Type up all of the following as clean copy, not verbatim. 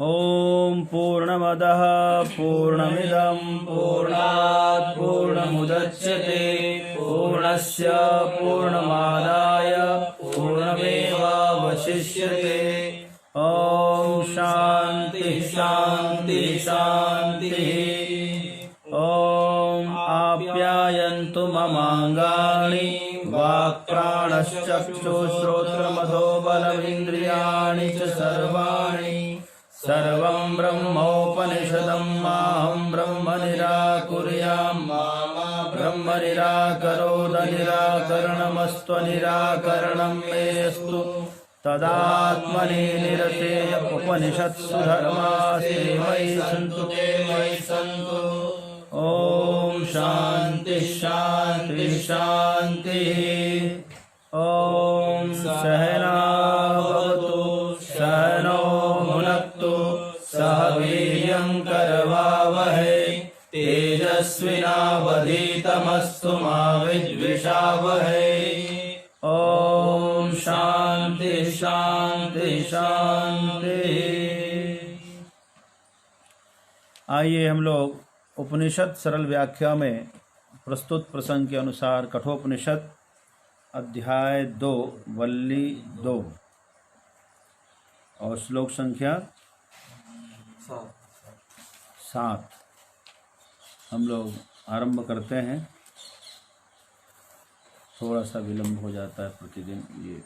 ओम पूर्णमदः पूर्णमिदं पूर्णात् पूर्णमुदच्यते पूर्णस्य पूर्णमादाय पूर्णमेवावशिष्यते। ओम शांति शांति शांति। ओम आप्यायन्तु ममांगानि वाक्प्राणश्चक्षुश्रोत्रमथो बलमिन्द्रियाणि च सर्वाणि सर्वं ब्रह्मोपनिषदं माहं ब्रह्म निराकुर्याम् मा ब्रह्म निराकरोद निराकरणमस्त्वनिराकरणं मेऽस्तु तदात्मनि निरतेय उपनिषत्सु धर्मास्ते मयि सन्तु ते मयि सन्तु। ओम शांति शांति शांति। ओम सहना भवतु सहनो भुनक्तु सह वीर्यं करवावहै तेजस्विनावधीतमस्तु मा विद्विषावहै। ओम शांति शांति शांति। आइए हम लोग उपनिषद सरल व्याख्या में प्रस्तुत प्रसंग के अनुसार कठोपनिषद अध्याय 2 वल्ली 2 और श्लोक संख्या 7 हम लोग आरंभ करते हैं। थोड़ा सा विलंब हो जाता है प्रतिदिन ये।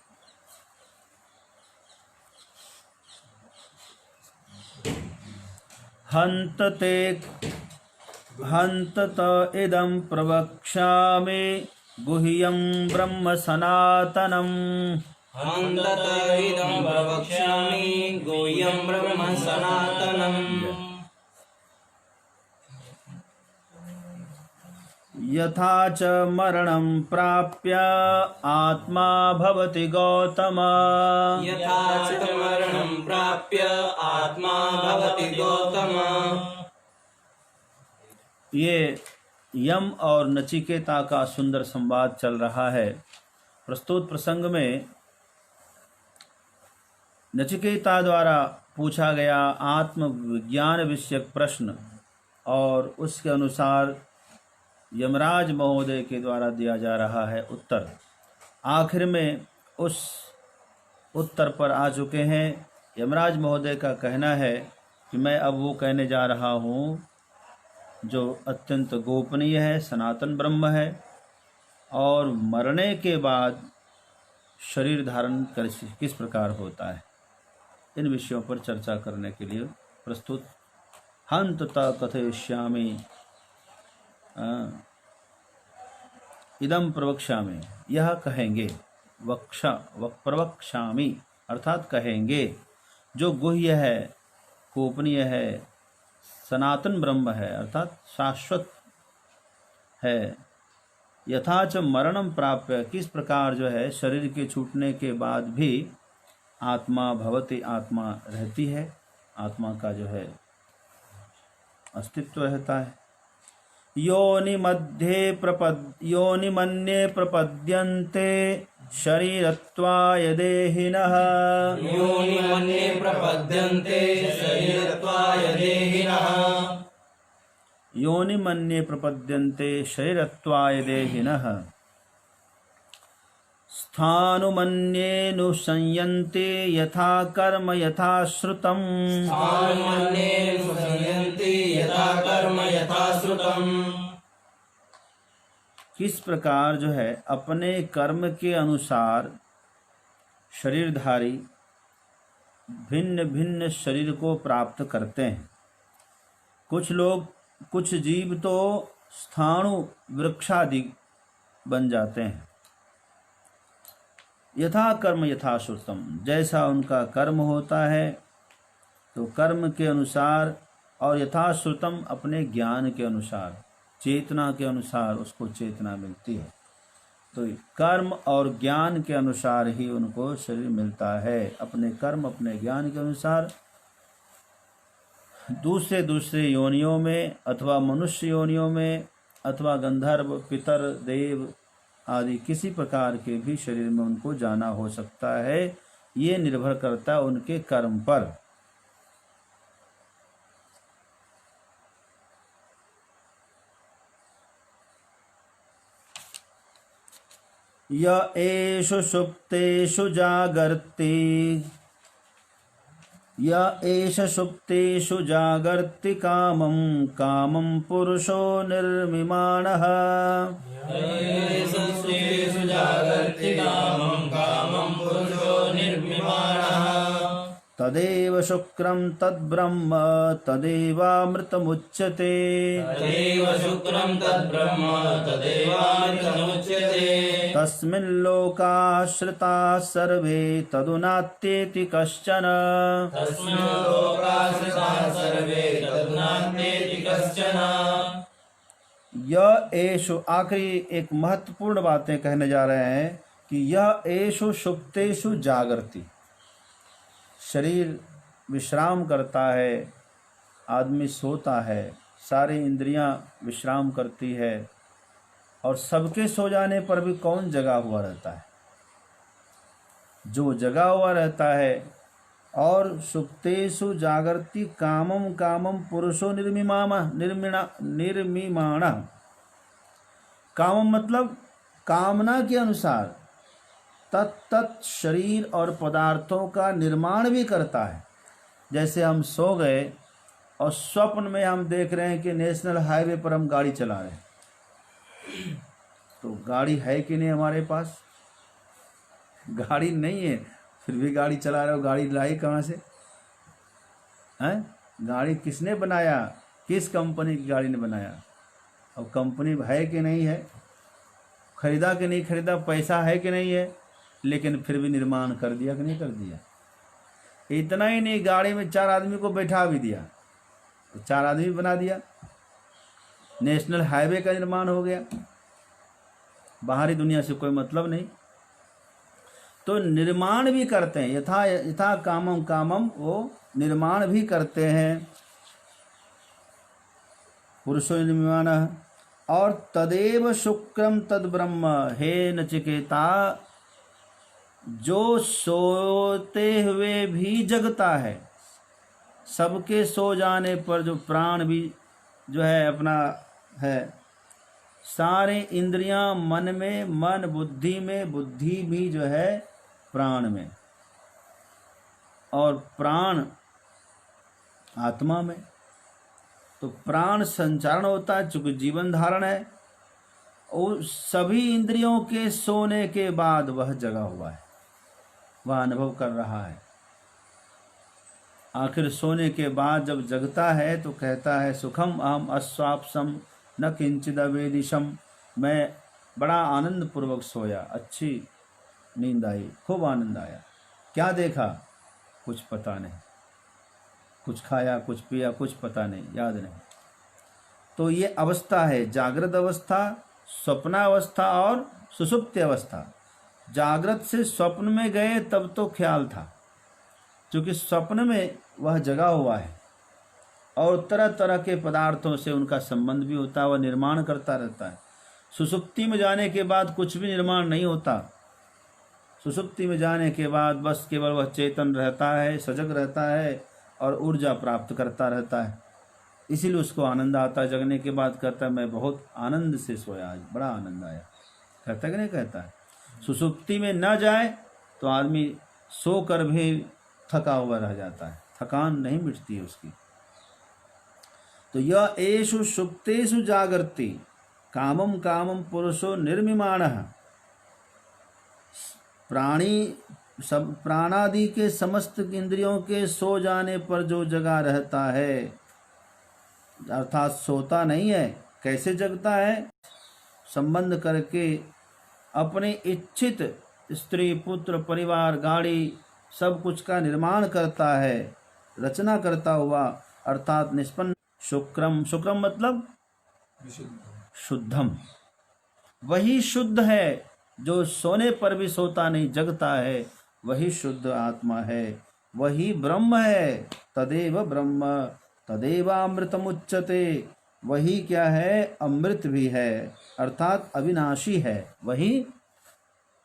हन्तत इदं प्रवक्ष्यामि गुह्यं ब्रह्म सनातनम्। हन्तत इदं प्रवक्ष्यामि गुह्यं ब्रह्म सनातनम्। यथा च मरणं प्राप्य आत्मा भवति गौतम। यथा च मरणं प्राप्य आत्मा भवति गौतम। ये यम और नचिकेता का सुंदर संवाद चल रहा है। प्रस्तुत प्रसंग में नचिकेता द्वारा पूछा गया आत्मविज्ञान विषयक प्रश्न और उसके अनुसार यमराज महोदय के द्वारा दिया जा रहा है उत्तर। आखिर में उस उत्तर पर आ चुके हैं। यमराज महोदय का कहना है कि मैं अब वो कहने जा रहा हूँ जो अत्यंत गोपनीय है, सनातन ब्रह्म है और मरने के बाद शरीर धारण किस प्रकार होता है। इन विषयों पर चर्चा करने के लिए प्रस्तुत हन्तता कथयिष्यामि इदं प्रवक्ष्यामि, यह कहेंगे, प्रवक्ष्यामि अर्थात कहेंगे, जो गुह्य है, गोपनीय है, सनातन ब्रह्म है अर्थात शाश्वत है। यथा च मरणं प्राप्य, किस प्रकार जो है शरीर के छूटने के बाद भी आत्मा भवति, आत्मा रहती है, आत्मा का जो है अस्तित्व रहता है। योनिमन्ये प्रपद्यन्ते शरीरत्वाय देहिनः। योनिमन्ये प्रपद्यन्ते शरीरत्वाय देहिनः। योनिमन्ये प्रपद्यन्ते शरीरत्वाय देहिनः। स्थाणुमन्येऽनुसंयन्ते यथा कर्म यथा श्रुतम्। स्थाणुमन्येऽनुसंयन्ते यथा कर्म यथा श्रुतम्। किस प्रकार जो है अपने कर्म के अनुसार शरीरधारी भिन्न भिन्न शरीर को प्राप्त करते हैं। कुछ लोग, कुछ जीव तो स्थाणु वृक्षादि बन जाते हैं। यथा कर्म यथा श्रुतम्, जैसा उनका कर्म होता है तो कर्म के अनुसार और यथा श्रुतम् अपने ज्ञान के अनुसार, चेतना के अनुसार उसको चेतना मिलती है। तो कर्म और ज्ञान के अनुसार ही उनको शरीर मिलता है। अपने कर्म अपने ज्ञान के अनुसार दूसरे दूसरे योनियों में अथवा मनुष्य योनियों में अथवा गंधर्व, पितर, देव आदि किसी प्रकार के भी शरीर में उनको जाना हो सकता है। ये निर्भर करता है उनके कर्म पर। य एषु सुप्तेषु जागर्ति य एष सुप्तेषु जागर्ति कामं कामं पुरुषो निर्मिमाणः सुप्तेषु जागर्ति कामं कामं पुरुषो निर्मिमाणः तदेव शुक्रं तद्ब्रह्म तदेवामृतमुच्यते तदेव शुक्रं तद्ब्रह्म तदेवामृतमुच्यते तस्मिन् लोकाश्रिताः सर्वे तदुनात्येति कश्चन तस्मिन् लोकाश्रिताः सर्वे तदुनात्येति कश्चन यह एषु आखिरी एक महत्वपूर्ण बातें कहने जा रहे हैं कि यह एषु सुप्तेषु जागृति। शरीर विश्राम करता है, आदमी सोता है, सारी इंद्रियां विश्राम करती है और सबके सो जाने पर भी कौन जगा हुआ रहता है? जो जगा हुआ रहता है। और सुप्तेषु जागर्ति कामम कामम पुरुषो निर्मीमाण। कामम मतलब कामना के अनुसार तत्त शरीर और पदार्थों का निर्माण भी करता है। जैसे हम सो गए और स्वप्न में हम देख रहे हैं कि नेशनल हाईवे पर हम गाड़ी चला रहे हैं, तो गाड़ी है कि नहीं हमारे पास? गाड़ी नहीं है, फिर भी गाड़ी चला रहे हो। गाड़ी लाई कहाँ से? हैं? गाड़ी किसने बनाया? किस कंपनी की गाड़ी ने बनाया? और कंपनी है कि नहीं है? खरीदा कि नहीं खरीदा? पैसा है कि नहीं है? लेकिन फिर भी निर्माण कर दिया कि नहीं कर दिया? इतना ही नहीं, गाड़ी में 4 आदमी को बैठा भी दिया, तो 4 आदमी बना दिया। नेशनल हाईवे का निर्माण हो गया। बाहरी दुनिया से कोई मतलब नहीं। तो निर्माण भी करते हैं। यथा यथा कामम कामम, वो निर्माण भी करते हैं। पुरुषो निर्माण। और तदेव शुक्रम तद ब्रह्म। हे नचिकेता, जो सोते हुए भी जगता है, सबके सो जाने पर जो प्राण भी जो है अपना है, सारे इंद्रियां मन में, मन बुद्धि में, बुद्धि भी जो है प्राण में, और प्राण आत्मा में। तो प्राण संचारण होता है, चूंकि जीवन धारण है। और सभी इंद्रियों के सोने के बाद वह जगा हुआ है, वह अनुभव कर रहा है। आखिर सोने के बाद जब जगता है तो कहता है सुखम अहम अस्वाप्सम न किंचिद अवेदिशम। मैं बड़ा आनंद पूर्वक सोया, अच्छी नींद आई, खूब आनंद आया। क्या देखा? कुछ पता नहीं। कुछ खाया, कुछ पिया, कुछ पता नहीं, याद नहीं। तो ये अवस्था है, जागृत अवस्था, स्वप्नावस्था और सुषुप्ति अवस्था। जागृत से स्वप्न में गए तब तो ख्याल था, क्योंकि स्वप्न में वह जगा हुआ है और तरह तरह के पदार्थों से उनका संबंध भी होता है, वह निर्माण करता रहता है। सुषुप्ति में जाने के बाद कुछ भी निर्माण नहीं होता। सुषुप्ति में जाने के बाद बस केवल वह चेतन रहता है, सजग रहता है और ऊर्जा प्राप्त करता रहता है। इसीलिए उसको आनंद आता है। जगने के बाद कहता है मैं बहुत आनंद से सोया, आज बड़ा आनंद आया। कहता है कि नहीं कहता है? सुषुप्ति में न जाए तो आदमी सोकर भी थका हुआ रह जाता है, थकान नहीं मिटती है उसकी। तो यह एषु सुप्तेषु जागर्ति कामम कामम पुरुषो निर्मिमाणः। प्राणादि के समस्त इंद्रियों के सो जाने पर जो जगा रहता है, अर्थात सोता नहीं है। कैसे जगता है? संबंध करके अपने इच्छित स्त्री, पुत्र, परिवार, गाड़ी, सब कुछ का निर्माण करता है, रचना करता हुआ, अर्थात निष्पन्न। शुक्रम, शुक्रम मतलब शुद्धम। वही शुद्ध है जो सोने पर भी सोता नहीं, जगता है। वही शुद्ध आत्मा है, वही ब्रह्म है। तदेव ब्रह्म तदेवामृतमुच्यते। वही क्या है? अमृत भी है, अर्थात अविनाशी है। वही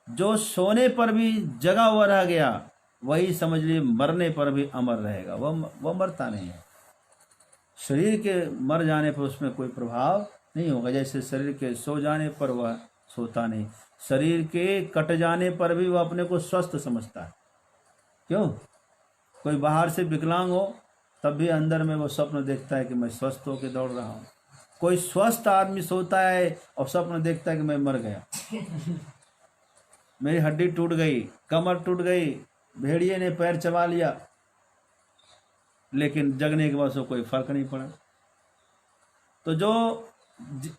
जो सोने पर भी जगा हुआ रह गया, वही समझ लिए मरने पर भी अमर रहेगा। वह मरता नहीं है। शरीर के मर जाने पर उसमें कोई प्रभाव नहीं होगा। जैसे शरीर के सो जाने पर वह सोता नहीं, शरीर के कट जाने पर भी वह अपने को स्वस्थ समझता है। क्यों? कोई बाहर से विकलांग हो तब भी अंदर में वो स्वप्न देखता है कि मैं स्वस्थ होकर दौड़ रहा हूँ। कोई स्वस्थ आदमी सोता है और स्वप्न देखता है कि मैं मर गया, मेरी हड्डी टूट गई, कमर टूट गई, भेड़िए ने पैर चबा लिया, लेकिन जगने के बाद उसको कोई फर्क नहीं पड़ा। तो जो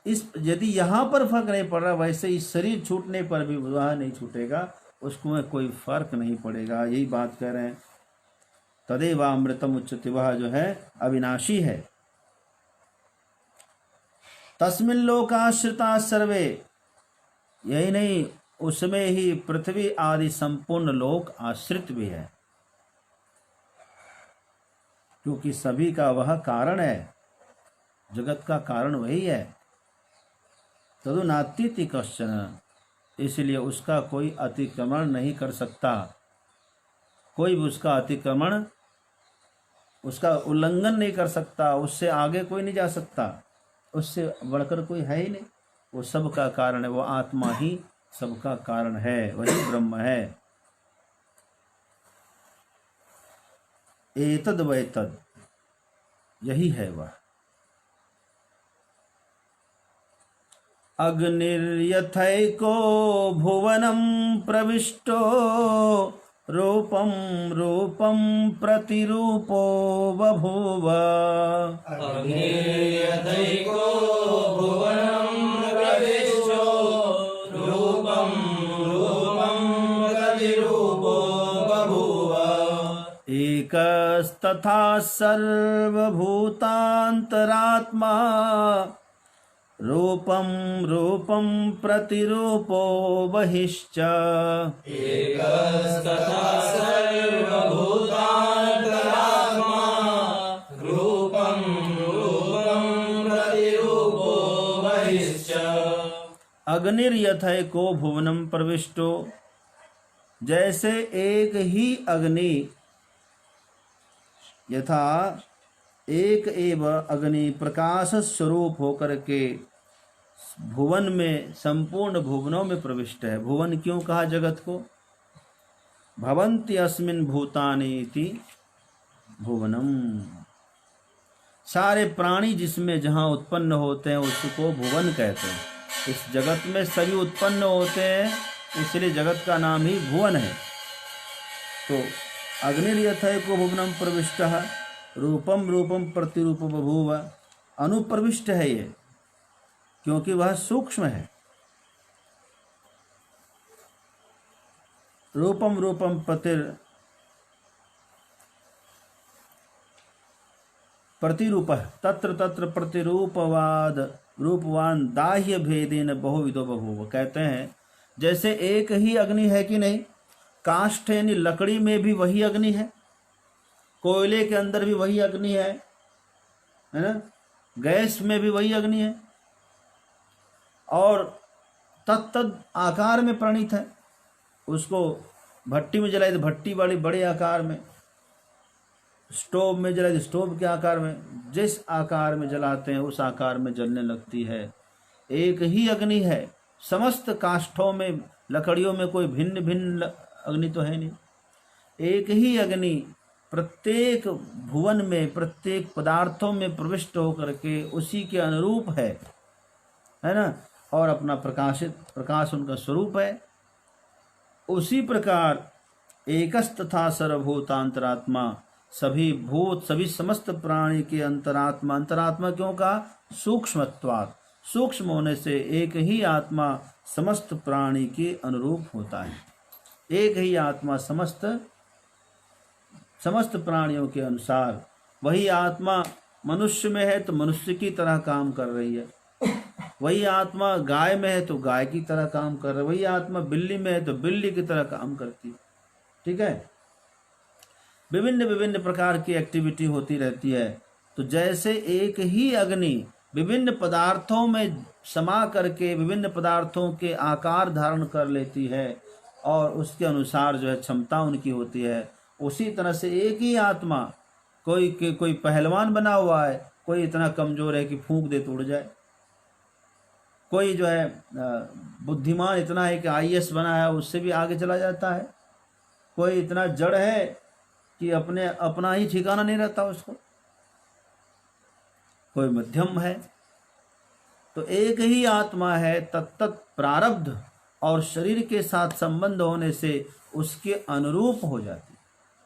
इस यदि यहाँ पर फर्क नहीं पड़ रहा, वैसे इस शरीर छूटने पर भी वह नहीं छूटेगा, उसको में कोई फर्क नहीं पड़ेगा। यही बात कह रहे हैं। तदेव अमृतम उच्यते, वह जो है अविनाशी है। तस्मिन लोकाश्रिता सर्वे, यही नहीं, उसमें ही पृथ्वी आदि संपूर्ण लोक आश्रित भी है, क्योंकि सभी का वह कारण है, जगत का कारण वही है। तदु नातीति कश्चन, इसलिए उसका कोई अतिक्रमण नहीं कर सकता, कोई भी उसका अतिक्रमण, उसका उल्लंघन नहीं कर सकता, उससे आगे कोई नहीं जा सकता, उससे बढ़कर कोई है ही नहीं। वो सबका कारण है, वो आत्मा ही सबका कारण है, वही ब्रह्म है। एतद वैतद, यही है वह। अग्निर्यथैको भुवनं प्रविष्टो रूपं रूपं प्रतिरूपो बभूव। अग्निर्यथैको भुवनं प्रविष्टो रूपं रूपं प्रतिरूपो बभूव। एकस्तथा सर्वभूतान्तरात्मा रूपं रूपं प्रतिरूपो बहिश्च। एकस्तथा सर्वभूतान्तरात्मा रूपं रूपं प्रतिरूपो बहिश्च। अग्निर्यथैको भुवनं प्रविष्टो, जैसे एक ही अग्नि, यथा एक एव अग्नि प्रकाश स्वरूप होकर के भुवन में, संपूर्ण भुवनों में प्रविष्ट है। भुवन क्यों कहा जगत को? भवन्ति अस्मिन् भूतानि इति भुवनम। सारे प्राणी जिसमें जहाँ उत्पन्न होते हैं उसको भुवन कहते हैं। इस जगत में सभी उत्पन्न होते हैं, इसलिए जगत का नाम ही भुवन है। तो अग्निर्यथैको भुवनम प्रविष्टः रूपम रूपम प्रतिरूप बभूव, अनुप्रविष्ट है ये, क्योंकि वह सूक्ष्म है। रूपम रूपम प्रतिरूप, तत्र तत्र प्रतिरूपवाद रूपवान दाह्य भेदेन बहुविधो बभूव। कहते हैं जैसे एक ही अग्नि है कि नहीं, काष्ठ यानी लकड़ी में भी वही अग्नि है, कोयले के अंदर भी वही अग्नि है ना, गैस में भी वही अग्नि है, और तत्तद आकार में प्रणीत है। उसको भट्टी में जलाए तो भट्टी वाली बड़े आकार में, स्टोव में जलाए तो स्टोव के आकार में, जिस आकार में जलाते हैं उस आकार में जलने लगती है। एक ही अग्नि है, समस्त काष्ठों में, लकड़ियों में कोई भिन्न भिन्न अग्नि तो है नहीं। एक ही अग्नि प्रत्येक भुवन में, प्रत्येक पदार्थों में प्रविष्ट होकर के उसी के अनुरूप है ना, और अपना प्रकाश उनका स्वरूप है। उसी प्रकार एकस्तथा सर्वभूतांतरात्मा, सभी भूत, सभी समस्त प्राणी के अंतरात्मा। अंतरात्मा क्यों कहा? सूक्ष्मत्वात्, सूक्ष्म होने से एक ही आत्मा समस्त प्राणी के अनुरूप होता है। एक ही आत्मा समस्त प्राणियों के अनुसार। वही आत्मा मनुष्य में है तो मनुष्य की तरह काम कर रही है, वही आत्मा गाय में है तो गाय की तरह काम कर रही है, वही आत्मा बिल्ली में है तो बिल्ली की तरह काम करती है। ठीक है, विभिन्न विभिन्न प्रकार की एक्टिविटी होती रहती है। तो जैसे एक ही अग्नि विभिन्न पदार्थों में समा करके विभिन्न पदार्थों के आकार धारण कर लेती है और उसके अनुसार जो है क्षमता उनकी होती है, उसी तरह से एक ही आत्मा, कोई पहलवान बना हुआ है, कोई इतना कमजोर है कि फूंक दे तो उड़ जाए, कोई जो है बुद्धिमान इतना है कि आईएएस बना है, उससे भी आगे चला जाता है। कोई इतना जड़ है कि अपना ही ठिकाना नहीं रहता उसको। कोई मध्यम है। तो एक ही आत्मा है, तत्त प्रारब्ध और शरीर के साथ संबंध होने से उसके अनुरूप हो जाती।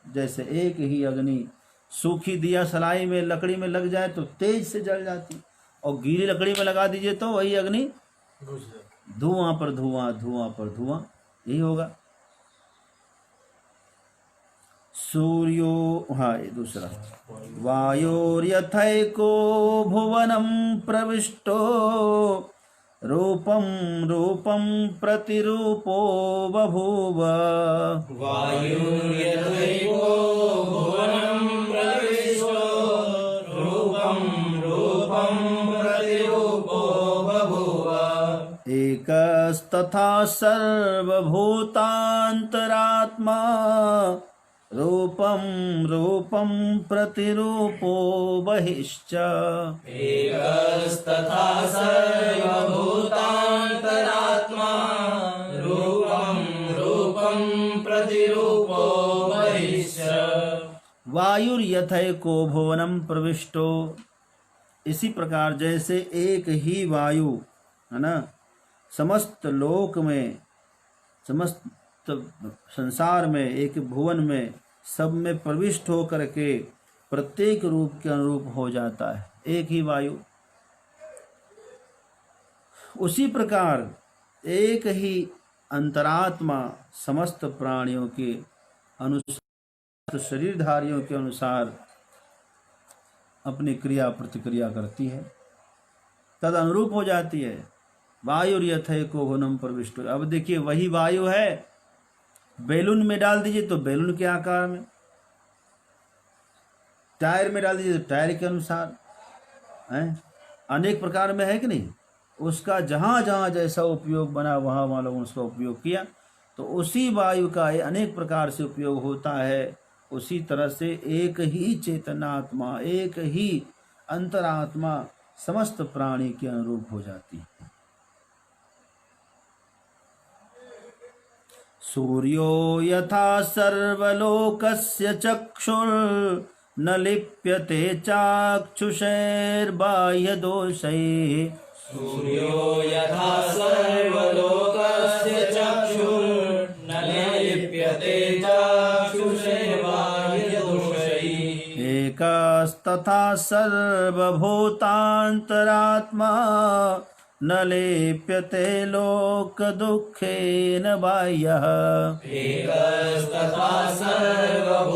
जैसे एक ही अग्नि सूखी दिया सलाई में लकड़ी में लग जाए तो तेज से जल जाती, और गीली लकड़ी में लगा दीजिए तो वही अग्नि धुआं पर धुआं, धुआं पर धुआं, यही होगा। सूर्यो, हाँ ये दूसरा, वायोर्यथैको भुवनं प्रविष्टो रूपं रूपं प्रतिरूपो बभूव। वायुर्यथैको भुवनं प्रविष्टो रूपं रूपं प्रतिरूपो बभूव। एकस्तथा सर्वभूतान्तरात्मा रूपं रूपं प्रतिरूपो बहिश्च। एकस्तथा सर्वभूतान्तरात्मा रूपं रूपं प्रतिरूपो बहिश्च। वायुर्यथैको भुवनं प्रविष्टो, इसी प्रकार जैसे एक ही वायु है ना, समस्त लोक में, समस्त संसार में, एक भुवन में, सब में प्रविष्ट हो करके प्रत्येक रूप के अनुरूप हो जाता है, एक ही वायु। उसी प्रकार एक ही अंतरात्मा समस्त प्राणियों के अनुसार, शरीरधारियों के अनुसार अपनी क्रिया प्रतिक्रिया करती है, तद अनुरूप हो जाती है। वायुर्यथैको भुवनं प्रविष्टो। अब देखिए वही वायु है, बैलून में डाल दीजिए तो बैलून के आकार में, टायर में डाल दीजिए तो टायर के अनुसार है, अनेक प्रकार में है कि नहीं। उसका जहाँ जहाँ जैसा उपयोग बना वहाँ वहाँ लोगों ने उसका उपयोग किया, तो उसी वायु का अनेक प्रकार से उपयोग होता है। उसी तरह से एक ही चेतनात्मा, एक ही अंतरात्मा समस्त प्राणी के अनुरूप हो जाती है। सूर्यो यथा सर्वलोकस्य चक्षुर्न लिप्यते चाक्षुषैर्बाह्यदोषैः। सूर्यो यथा सर्वलोकस्य चक्षुर्न लिप्यते चाक्षुषैर्बाह्यदोषैः। एकस्तथा सर्वभूतान्तरात्मा न लिप्यते लोकदुःखेन बाह्यः। एकस्तथा सर्वभूतान्तरात्मा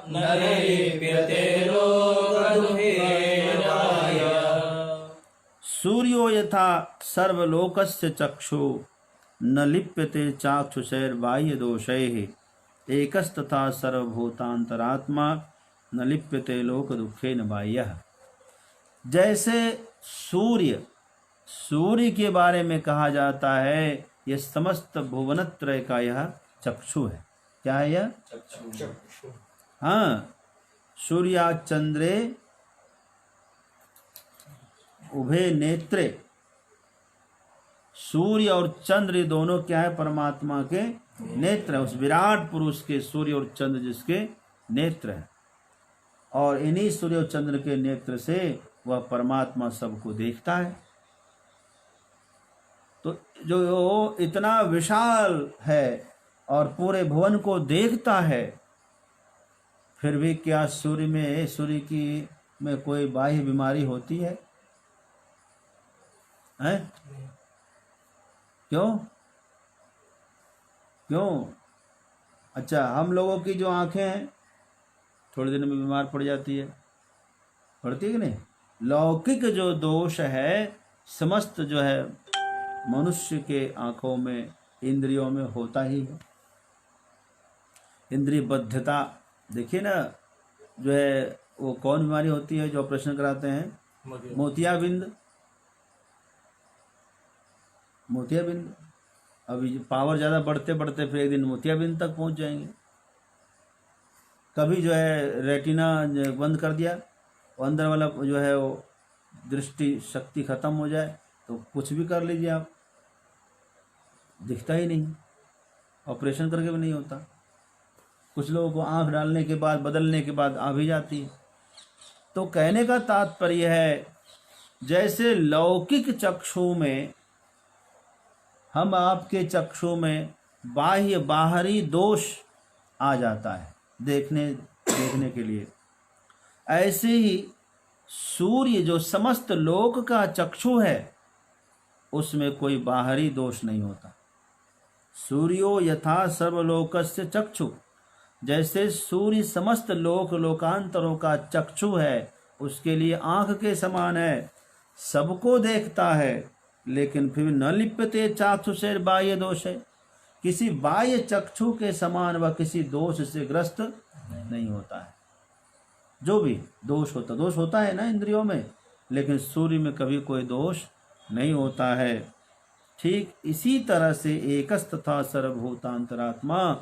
न लिप्यते लोकदुःखेन बाह्यः। सूर्यो यथा सर्वलोकस्य चक्षु न लिप्यते चाक्षुषैर्बाह्यदोषैः। एकस्तथा सर्वभूतान्तरात्मा न लिप्यते लोकदुःखेन बाह्यः। जैसे सूर्य के बारे में कहा जाता है, यह समस्त भुवनत्रय का यह चक्षु है। क्या है यह? चक्षु। हाँ, सूर्या चंद्रे उभे नेत्रे। सूर्य और चंद्र दोनों क्या है? परमात्मा के नेत्र है। उस विराट पुरुष के सूर्य और चंद्र जिसके नेत्र है, और इन्हीं सूर्य और चंद्र के नेत्र से वह परमात्मा सबको देखता है। तो जो इतना विशाल है और पूरे भुवन को देखता है, फिर भी क्या सूर्य की में कोई बाह्य बीमारी होती है? हैं? क्यों? अच्छा, हम लोगों की जो आंखें हैं थोड़ी देर में बीमार पड़ जाती है, पड़ती है कि नहीं? लौकिक जो दोष है समस्त जो है मनुष्य के आंखों में, इंद्रियों में होता ही है। इंद्रिय बद्धता देखिए ना, जो है वो कौन बीमारी होती है जो ऑपरेशन कराते हैं? मोतियाबिंद। अभी पावर ज़्यादा बढ़ते बढ़ते फिर एक दिन मोतियाबिंद तक पहुंच जाएंगे। कभी जो है रेटिना बंद कर दिया, वो अंदर वाला जो है वो दृष्टि शक्ति खत्म हो जाए तो कुछ भी कर लीजिए आप, दिखता ही नहीं, ऑपरेशन करके भी नहीं होता। कुछ लोगों को आंख डालने के बाद, बदलने के बाद आ भी जाती है। तो कहने का तात्पर्य है, जैसे लौकिक चक्षु में, हम आपके चक्षु में बाह्य बाहरी दोष आ जाता है देखने के लिए, ऐसे ही सूर्य जो समस्त लोक का चक्षु है उसमें कोई बाहरी दोष नहीं होता। सूर्यो यथा सर्वलोकस्य चक्षु, जैसे सूर्य समस्त लोकांतरों का चक्षु है, उसके लिए आंख के समान है, सबको देखता है, लेकिन फिर न लिप्यते चाक्षुषेर बाह्य दोष है, किसी बाह्य चक्षु के समान वह किसी दोष से ग्रस्त नहीं होता है। जो भी दोष होता है ना इंद्रियों में, लेकिन सूर्य में कभी कोई दोष नहीं होता है। ठीक इसी तरह से एकस्तथा सर्वभूतांतरात्मा,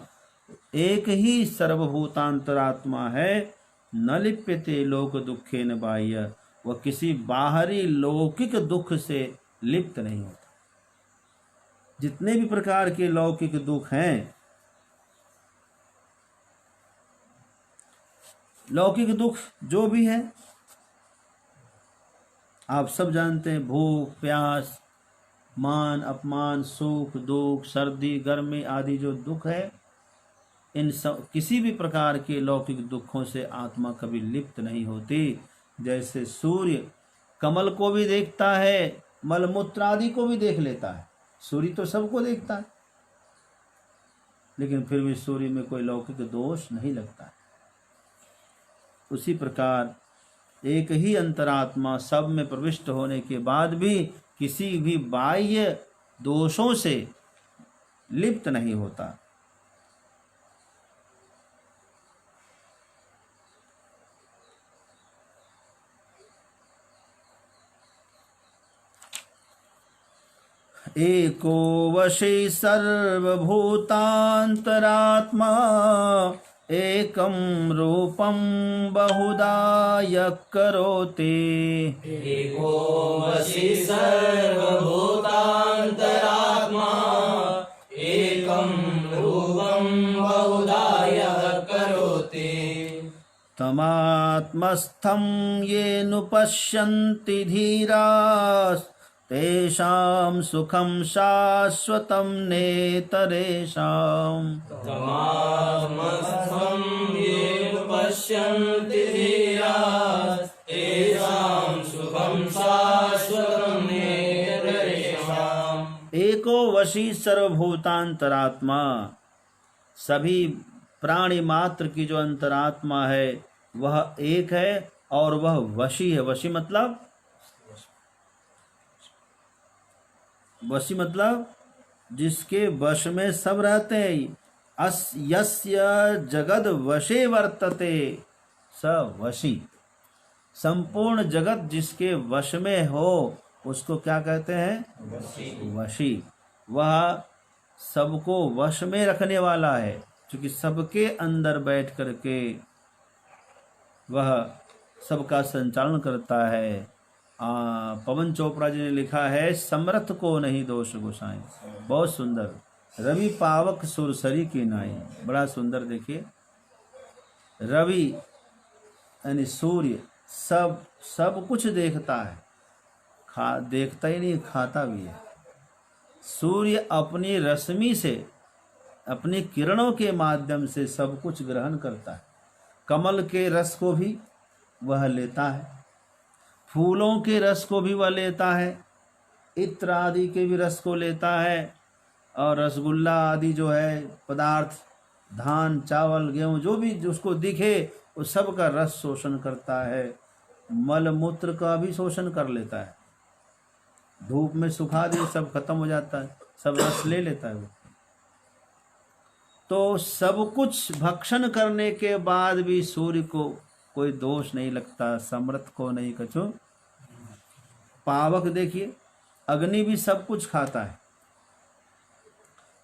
एक ही सर्वभूतांतरात्मा है, न लिप्यते लोक दुखे न बाह्य, वह किसी बाहरी लौकिक दुख से लिप्त नहीं होता। जितने भी प्रकार के लौकिक दुख हैं, लौकिक दुख जो भी है आप सब जानते हैं, भूख प्यास, मान अपमान, सुख दुख, सर्दी गर्मी आदि जो दुख है, इन सब किसी भी प्रकार के लौकिक दुखों से आत्मा कभी लिप्त नहीं होती। जैसे सूर्य कमल को भी देखता है, मलमूत्र आदि को भी देख लेता है, सूर्य तो सबको देखता है, लेकिन फिर भी सूर्य में कोई लौकिक दोष नहीं लगता है। उसी प्रकार एक ही अंतरात्मा सब में प्रविष्ट होने के बाद भी किसी भी बाह्य दोषों से लिप्त नहीं होता। एको वशी सर्वभूतांतरात्मा, एकं रूपं बहुधा यः करोति। एको वशी सर्वभूतांतरात्मा, एकं रूपं बहुधा यः करोति। तमात्मस्थं ये नुपश्यन्ति धीरास्, तेषां सुखं शाश्वतं नेतरेषाम्। तमात्मस्थं ये पश्यन्ति धीराः, तेषां सुखं शाश्वतं नेतरेषाम्। एको वशी सर्वभूतांतरात्मा, सभी प्राणी मात्र की जो अंतरात्मा है वह एक है और वह वशी है। वशी मतलब जिसके वश में सब रहते हैं। यस्य जगद वशे वर्तते स वशी, संपूर्ण जगत जिसके वश में हो उसको क्या कहते हैं? वशी। वह सबको वश में रखने वाला है, क्योंकि सबके अंदर बैठ करके वह सबका संचालन करता है। पवन चोपड़ा जी ने लिखा है, समर्थ को नहीं दोष गोसाई। बहुत सुंदर। रवि पावक सुरसरी की नाई, बड़ा सुंदर। देखिए, रवि यानी सूर्य सब कुछ देखता है, देखता ही नहीं, खाता भी है। सूर्य अपनी रश्मि से, अपनी किरणों के माध्यम से सब कुछ ग्रहण करता है। कमल के रस को भी वह लेता है, फूलों के रस को भी वह लेता है, इत्र आदि के भी रस को लेता है, और रसगुल्ला आदि जो है पदार्थ, धान चावल गेहूँ जो भी उसको दिखे वो सब का रस शोषण करता है। मल मूत्र का भी शोषण कर लेता है। धूप में सुखा दिए सब खत्म हो जाता है, सब रस ले लेता है वो। तो सब कुछ भक्षण करने के बाद भी सूर्य को कोई दोष नहीं लगता, समर्थ को नहीं कछु। पावक देखिए, अग्नि भी सब कुछ खाता है।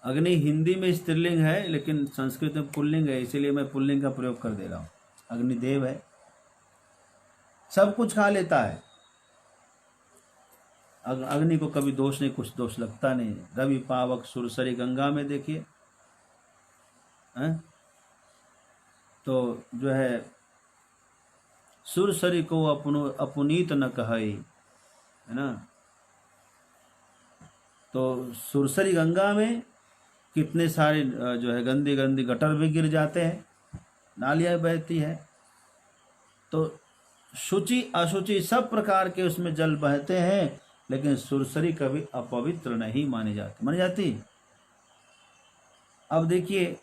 अग्नि हिंदी में स्त्रीलिंग है लेकिन संस्कृत में पुल्लिंग है, इसीलिए मैं पुल्लिंग का प्रयोग कर दे रहा हूँ। अग्निदेव है, सब कुछ खा लेता है। अग्नि को कभी दोष नहीं, कुछ दोष लगता नहीं। रवि पावक सुरसरी गंगा में देखिए, तो जो है सुरसरी को अपनीत न कहई, है ना। तो सुरसरी गंगा में कितने सारे जो है गंदी गंदी गटर भी गिर जाते हैं, नालियाँ बहती है। तो शुचि अशुचि सब प्रकार के उसमें जल बहते हैं, लेकिन सुरसरी कभी अपवित्र नहीं मानी जाती। अब देखिए,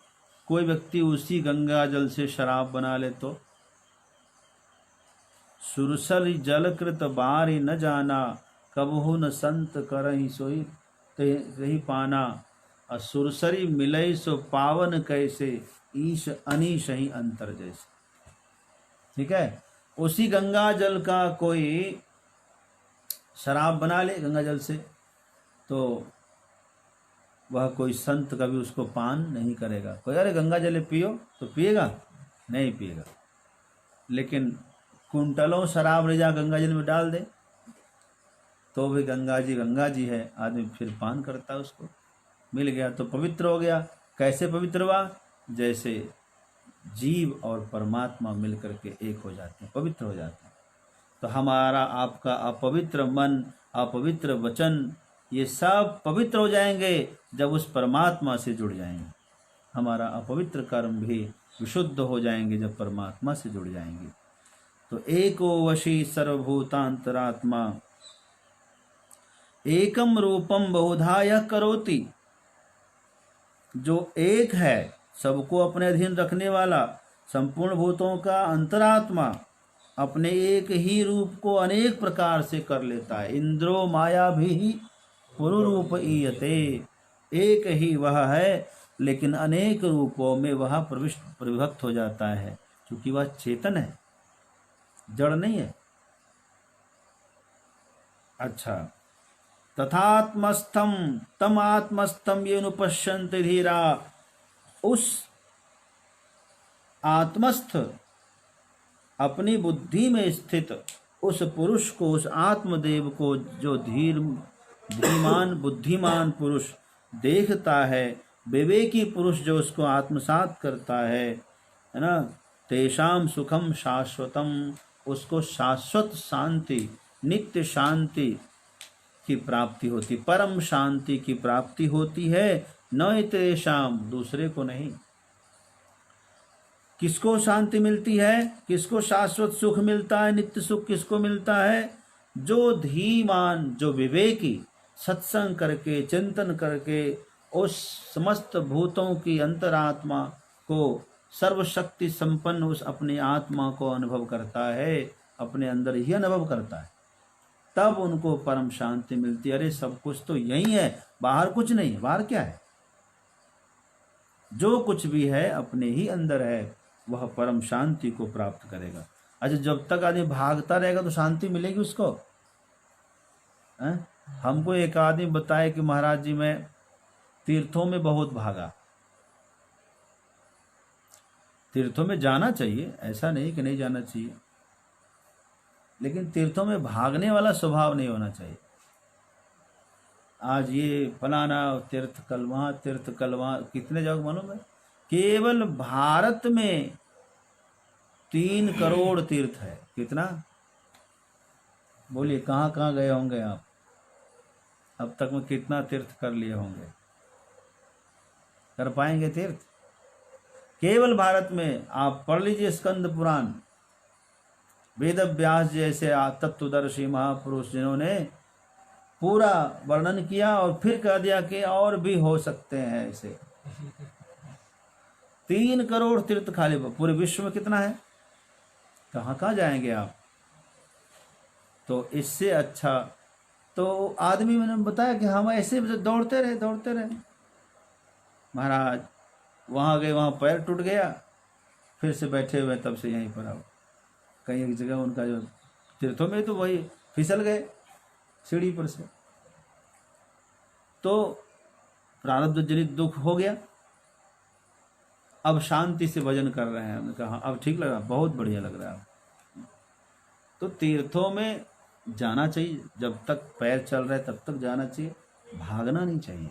कोई व्यक्ति उसी गंगा जल से शराब बना ले तो सुरसरी जल कृत बारी न जाना, कबहु न संत करहि सोई रही पाना। और सुरसरी मिलई सो पावन कैसे, ईश अनीश ही अंतर जैसे। ठीक है, उसी गंगा जल का कोई शराब बना ले गंगा जल से, तो वह कोई संत कभी उसको पान नहीं करेगा। कोई अरे गंगा जल पियो तो पिएगा, नहीं पिएगा। लेकिन कुंटलों शराब ले जा गंगा जल में डाल दे तो भी गंगा जी है, आदमी फिर पान करता है, उसको मिल गया तो पवित्र हो गया। कैसे पवित्र हुआ? जैसे जीव और परमात्मा मिलकर के एक हो जाते हैं, पवित्र हो जाते हैं। तो हमारा आपका अपवित्र मन, अपवित्र वचन, ये सब पवित्र हो जाएंगे जब उस परमात्मा से जुड़ जाएंगे। हमारा अपवित्र कर्म भी विशुद्ध हो जाएंगे जब परमात्मा से जुड़ जाएंगे। तो एको वशी सर्वभूतांतरात्मा, एकम रूपम बहुधा यह करोति। जो एक है, सबको अपने अधीन रखने वाला, संपूर्ण भूतों का अंतरात्मा, अपने एक ही रूप को अनेक प्रकार से कर लेता है। इंद्रो माया भी पुरुरूप ईयते, एक ही वह है लेकिन अनेक रूपों में वह प्रविभक्त हो जाता है, क्योंकि वह चेतन है, जड़ नहीं है। अच्छा, तथात्मस्थम तम आत्मस्थम ये नुपश्यन्ति धीरा। उस आत्मस्थ, अपनी बुद्धि में स्थित उस पुरुष को, उस आत्मदेव को जो धीमान बुद्धिमान पुरुष देखता है, विवेकी पुरुष जो उसको आत्मसात करता है ना, तेषाम सुखम शाश्वतम, उसको शाश्वत शांति, नित्य शांति की प्राप्ति होती, परम शांति की प्राप्ति होती है। न तेषाम, दूसरे को नहीं। किसको शांति मिलती है, किसको शाश्वत सुख मिलता है, नित्य सुख किसको मिलता है? जो धीमान, जो विवेकी, सत्संग करके, चिंतन करके उस समस्त भूतों की अंतरात्मा को, सर्वशक्ति संपन्न उस अपनी आत्मा को अनुभव करता है, अपने अंदर ही अनुभव करता है, तब उनको परम शांति मिलती है। अरे सब कुछ तो यही है, बाहर कुछ नहीं है। बाहर क्या है? जो कुछ भी है अपने ही अंदर है, वह परम शांति को प्राप्त करेगा। अच्छा, जब तक आदमी भागता रहेगा तो शांति मिलेगी उसको? हमको एक आदमी बताए कि महाराज जी मैं तीर्थों में बहुत भागा। तीर्थों में जाना चाहिए, ऐसा नहीं कि नहीं जाना चाहिए, लेकिन तीर्थों में भागने वाला स्वभाव नहीं होना चाहिए। आज ये फलाना तीर्थ, कल वहाँ तीर्थ, कल वहाँ, कितने जगह मालूम है? केवल भारत में 3 करोड़ तीर्थ है। कितना? बोलिए, कहाँ कहाँ गए होंगे आप? अब तक में कितना तीर्थ कर लिए होंगे? कर पाएंगे तीर्थ? केवल भारत में आप पढ़ लीजिए स्कंद पुराण, वेद व्यास जैसे तत्वदर्शी महापुरुष जिन्होंने पूरा वर्णन किया और फिर कह दिया कि और भी हो सकते हैं ऐसे। 3 करोड़ तीर्थ खाली पूरे विश्व में कितना है? कहाँ कहाँ जाएंगे आप? तो इससे अच्छा तो आदमी, मैंने बताया कि हम ऐसे दौड़ते रहे। महाराज वहाँ गए, वहाँ पैर टूट गया, फिर से बैठे हुए, तब से यहीं पर आओ। कहीं एक जगह उनका जो तीर्थों में तो वही फिसल गए सीढ़ी पर से, तो प्रारब्ध जनित दुख हो गया। अब शांति से भजन कर रहे हैं। हमने कहा अब ठीक लग रहा, बहुत बढ़िया लग रहा है। तो तीर्थों में जाना चाहिए, जब तक पैर चल रहे तब तक जाना चाहिए, भागना नहीं चाहिए।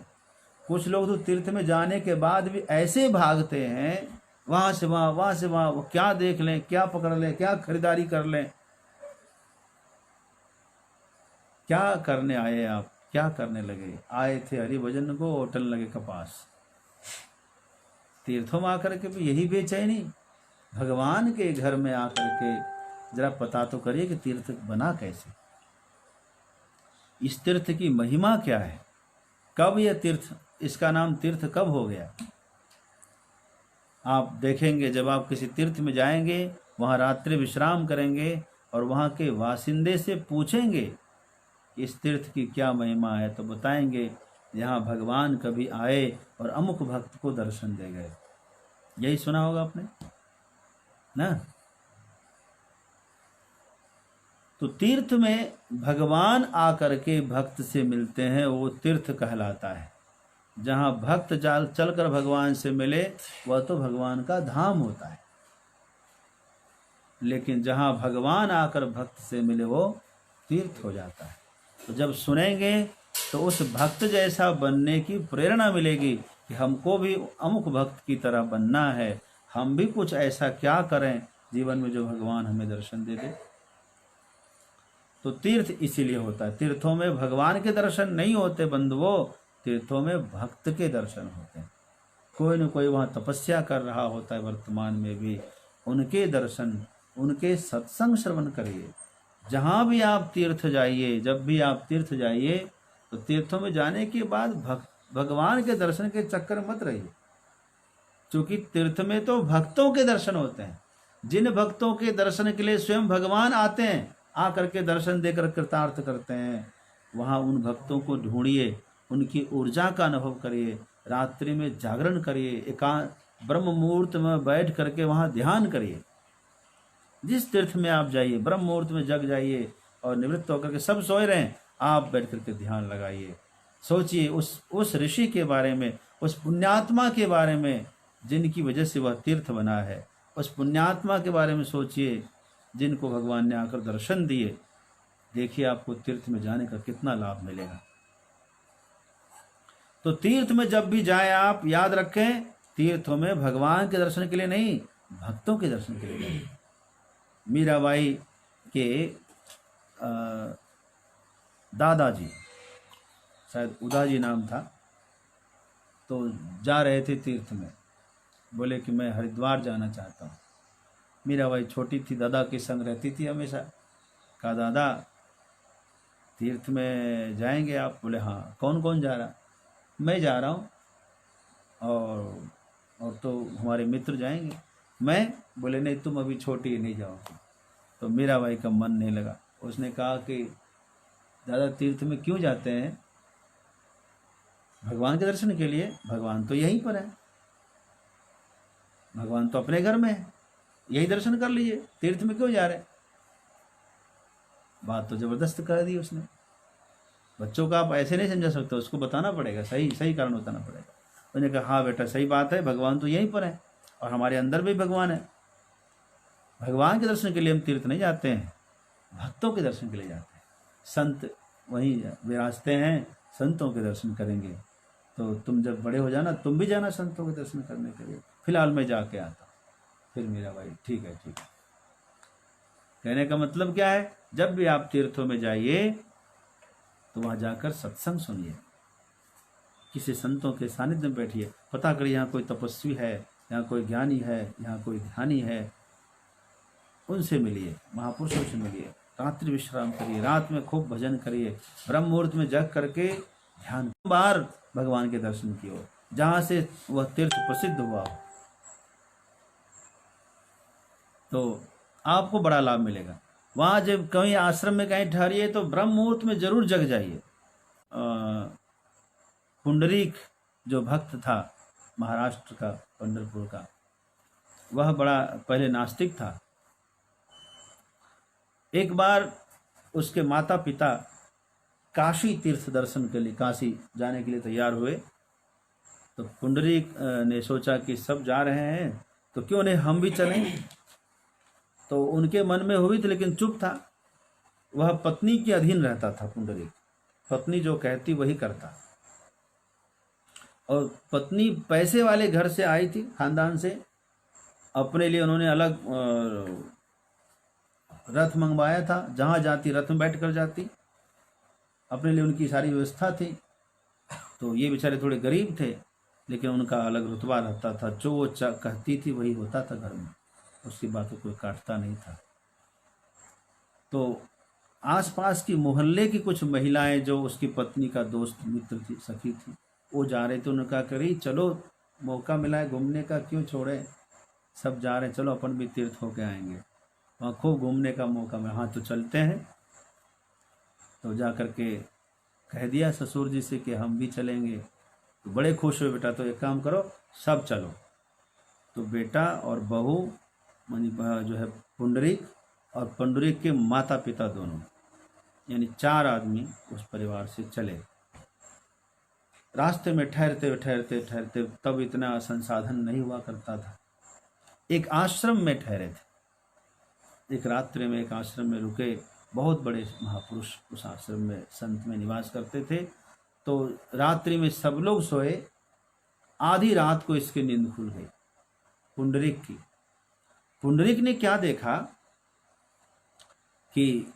कुछ लोग तो तीर्थ में जाने के बाद भी ऐसे भागते हैं, वहां से वहां, वहां से वहां, वो क्या देख लें, क्या पकड़ लें, क्या खरीदारी कर लें। क्या करने आए आप, क्या करने लगे? आए थे हरिभजन को, होटल लगे कपास। तीर्थों में आकर के भी यही बेचैनी। भगवान के घर में आकर के जरा पता तो करिए कि तीर्थ बना कैसे, इस तीर्थ की महिमा क्या है, कब यह तीर्थ, इसका नाम तीर्थ कब हो गया। आप देखेंगे जब आप किसी तीर्थ में जाएंगे, वहाँ रात्रि विश्राम करेंगे और वहाँ के वासिंदे से पूछेंगे इस तीर्थ की क्या महिमा है, तो बताएंगे यहाँ भगवान कभी आए और अमुक भक्त को दर्शन दे गए। यही सुना होगा आपने ना। तो तीर्थ में भगवान आकर के भक्त से मिलते हैं, वो तीर्थ कहलाता है। जहाँ भक्त चलकर भगवान से मिले वह तो भगवान का धाम होता है, लेकिन जहाँ भगवान आकर भक्त से मिले वो तीर्थ हो जाता है। तो जब सुनेंगे तो उस भक्त जैसा बनने की प्रेरणा मिलेगी कि हमको भी अमुक भक्त की तरह बनना है, हम भी कुछ ऐसा क्या करें जीवन में जो भगवान हमें दर्शन दे दे। तो तीर्थ इसीलिए होता है। तीर्थों में भगवान के दर्शन नहीं होते बंधुओं, तीर्थों में भक्त के दर्शन होते हैं। कोई न कोई वहाँ तपस्या कर रहा होता है वर्तमान में भी, उनके दर्शन, उनके सत्संग श्रवण करिए। जहाँ भी आप तीर्थ जाइए, जब भी आप तीर्थ जाइए, तो तीर्थों में जाने के बाद भगवान के दर्शन के चक्कर मत रहिए, क्योंकि तीर्थ में तो भक्तों के दर्शन होते हैं। जिन भक्तों के दर्शन के लिए स्वयं भगवान आते हैं, आकर के दर्शन देकर कृतार्थ करते हैं, वहाँ उन भक्तों को ढूंढिए, उनकी ऊर्जा का अनुभव करिए, रात्रि में जागरण करिए, एकांत ब्रह्म मुहूर्त में बैठ करके वहाँ ध्यान करिए। जिस तीर्थ में आप जाइए, ब्रह्म मुहूर्त में जग जाइए और निवृत्त होकर के सब सोए रहें, आप बैठ करके ध्यान लगाइए। सोचिए उस ऋषि के बारे में, उस पुण्यात्मा के बारे में जिनकी वजह से वह तीर्थ बना है। उस पुण्यात्मा के बारे में सोचिए जिनको भगवान ने आकर दर्शन दिए। देखिए आपको तीर्थ में जाने का कितना लाभ मिलेगा। तो तीर्थ में जब भी जाए आप याद रखें, तीर्थों में भगवान के दर्शन के लिए नहीं, भक्तों के दर्शन के लिए जाइए। मीराबाई के दादाजी, शायद उदाजी नाम था, तो जा रहे थे तीर्थ में, बोले कि मैं हरिद्वार जाना चाहता हूँ। मीराबाई छोटी थी, दादा के संग रहती थी हमेशा। कहा दादा तीर्थ में जाएंगे आप? बोले हाँ। कौन कौन जा रहा? मैं जा रहा हूँ और तो हमारे मित्र जाएंगे। मैं? बोले नहीं तुम अभी छोटी है, नहीं जाओगे। तो मीराबाई का मन नहीं लगा। उसने कहा कि दादा तीर्थ में क्यों जाते हैं? भगवान के दर्शन के लिए। भगवान तो यहीं पर है, भगवान तो अपने घर में है, यही दर्शन कर लीजिए, तीर्थ में क्यों जा रहे? बात तो जबरदस्त कर दी उसने। बच्चों का आप ऐसे नहीं समझा सकते, उसको बताना पड़ेगा, सही सही कारण बताना पड़ेगा। उसने कहा हाँ बेटा सही बात है, भगवान तो यहीं पर है और हमारे अंदर भी भगवान है। भगवान के दर्शन के लिए हम तीर्थ नहीं जाते हैं, भक्तों के दर्शन के लिए जाते हैं। संत वहीं विराजते हैं, संतों के दर्शन करेंगे। तो तुम जब बड़े हो जाना तुम भी जाना संतों के दर्शन करने के लिए। फिलहाल मैं जाके आता हूँ। फिर मीराबाई ठीक है ठीक है। कहने का मतलब क्या है? जब भी आप तीर्थों में जाइए तो वहाँ जाकर सत्संग सुनिए, किसी संतों के सानिध्य में बैठिए, पता करिए यहाँ कोई तपस्वी है, यहाँ कोई ज्ञानी है, यहाँ कोई ध्यानी है, उनसे मिलिए, महापुरुषों से मिलिए। रात्रि विश्राम करिए, रात में खूब भजन करिए, ब्रह्म मुहूर्त में जग करके ध्यान, बार भगवान के दर्शन की ओर, जहाँ से वह तीर्थ प्रसिद्ध हुआ हो, तो आपको बड़ा लाभ मिलेगा। वहाँ जब कहीं आश्रम में कहीं ठहरिए तो ब्रह्म मुहूर्त में जरूर जग जाइए। पुंडरीक जो भक्त था महाराष्ट्र का, पंढरपुर का, वह बड़ा पहले नास्तिक था। एक बार उसके माता पिता काशी तीर्थ दर्शन के लिए, काशी जाने के लिए तैयार हुए। तो पुंडरीक ने सोचा कि सब जा रहे हैं तो क्यों नहीं हम भी चलें। तो उनके मन में हुई थी लेकिन चुप था। वह पत्नी के अधीन रहता था। पुंडरीक पत्नी जो कहती वही करता। और पत्नी पैसे वाले घर से आई थी, खानदान से। अपने लिए उन्होंने अलग रथ मंगवाया था, जहाँ जाती रथ में बैठ कर जाती। अपने लिए उनकी सारी व्यवस्था थी। तो ये बेचारे थोड़े गरीब थे, लेकिन उनका अलग रुतबा रहता था। जो वो कहती थी वही होता था घर में, उसकी बात कोई काटता नहीं था। तो आसपास की मोहल्ले की कुछ महिलाएं जो उसकी पत्नी का दोस्त मित्र थी, सखी थी, वो जा रहे थे। उन्होंने कहा करी चलो, मौका मिला है घूमने का, क्यों छोड़े, सब जा रहे हैं, चलो अपन भी तीर्थ होके आएंगे, वहाँ खूब घूमने का मौका मिला। हाँ तो चलते हैं। तो जा कर के कह दिया ससुर जी से कि हम भी चलेंगे। तो बड़े खुश हुए, बेटा तो एक काम करो, सब चलो। तो बेटा और बहू मानी जो है पुंडरीक और पुंडरीक के माता पिता दोनों, यानी 4 आदमी उस परिवार से चले। रास्ते में ठहरते ठहरते ठहरते, तब इतना संसाधन नहीं हुआ करता था, एक आश्रम में ठहरे थे। एक रात्रि में एक आश्रम में रुके। बहुत बड़े महापुरुष उस आश्रम में, संत में निवास करते थे। तो रात्रि में सब लोग सोए, आधी रात को इसकी नींद खुल गई पुंडरीक की। पुंडरीक ने क्या देखा कि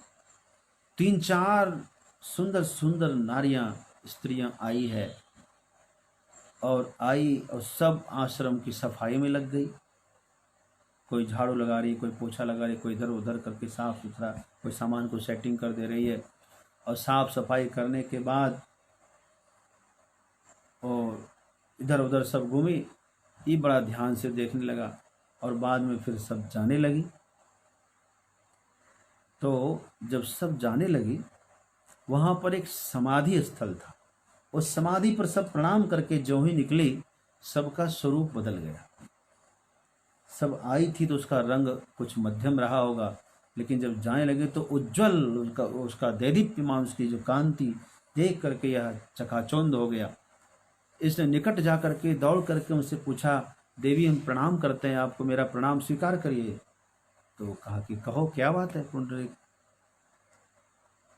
3-4 सुंदर सुंदर नारियां, स्त्रियां आई है, और सब आश्रम की सफाई में लग गई। कोई झाड़ू लगा रही, कोई पोछा लगा रही, कोई इधर उधर करके साफ सुथरा, कोई सामान को सेटिंग कर दे रही है। और साफ सफाई करने के बाद और इधर उधर सब घूमी, ये बड़ा ध्यान से देखने लगा। और बाद में फिर सब जाने लगी। तो जब सब जाने लगी, वहाँ पर एक समाधि स्थल था। उस समाधि पर सब प्रणाम करके जो ही निकली, सबका स्वरूप बदल गया। सब आई थी तो उसका रंग कुछ मध्यम रहा होगा, लेकिन जब जाने लगे तो उज्जवल उसका दैदीप्यमान, उसकी जो कांति देख करके यह चकाचौंध हो गया। इसने निकट जा करके दौड़ करके उनसे पूछा, देवी हम प्रणाम करते हैं आपको, मेरा प्रणाम स्वीकार करिए। तो कहा कि कहो क्या बात है पुंडरीक।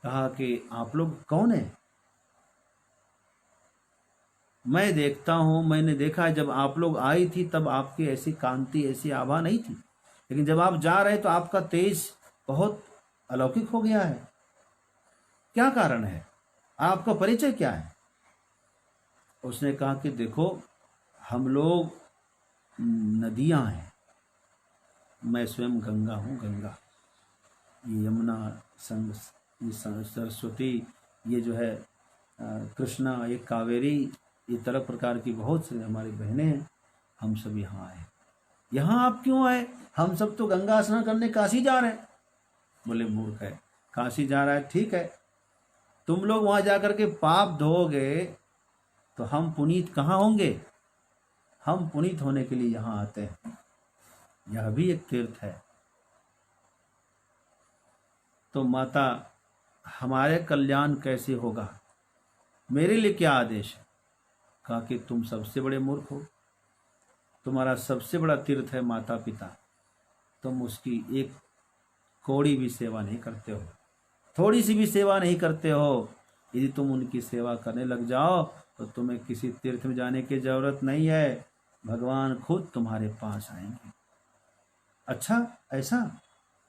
कहा कि आप लोग कौन है? मैं देखता हूँ, मैंने देखा जब आप लोग आई थी तब आपकी ऐसी कांति, ऐसी आभा नहीं थी, लेकिन जब आप जा रहे तो आपका तेज बहुत अलौकिक हो गया है। क्या कारण है? आपका परिचय क्या है? उसने कहा कि देखो, हम लोग नदियां हैं, मैं स्वयं गंगा हूँ। गंगा, ये यमुना, ये सरस्वती, ये जो है कृष्णा, ये कावेरी, ये तरह प्रकार की बहुत सी हमारी बहनें हैं। हम सब यहाँ आए। यहाँ आप क्यों आए? हम सब तो गंगा स्नान करने काशी जा रहे हैं। बोले मूर्ख है, काशी जा रहा है ठीक है, तुम लोग वहाँ जाकर के पाप धोगे तो हम पुनीत कहाँ होंगे? हम पुनीत होने के लिए यहाँ आते हैं, यह भी एक तीर्थ है। तो माता, हमारे कल्याण कैसे होगा? मेरे लिए क्या आदेश है? कहा कि तुम सबसे बड़े मूर्ख हो, तुम्हारा सबसे बड़ा तीर्थ है माता पिता, तुम उसकी एक कौड़ी भी सेवा नहीं करते हो, थोड़ी सी भी सेवा नहीं करते हो। यदि तुम उनकी सेवा करने लग जाओ तो तुम्हें किसी तीर्थ में जाने की जरूरत नहीं है, भगवान खुद तुम्हारे पास आएंगे। अच्छा ऐसा?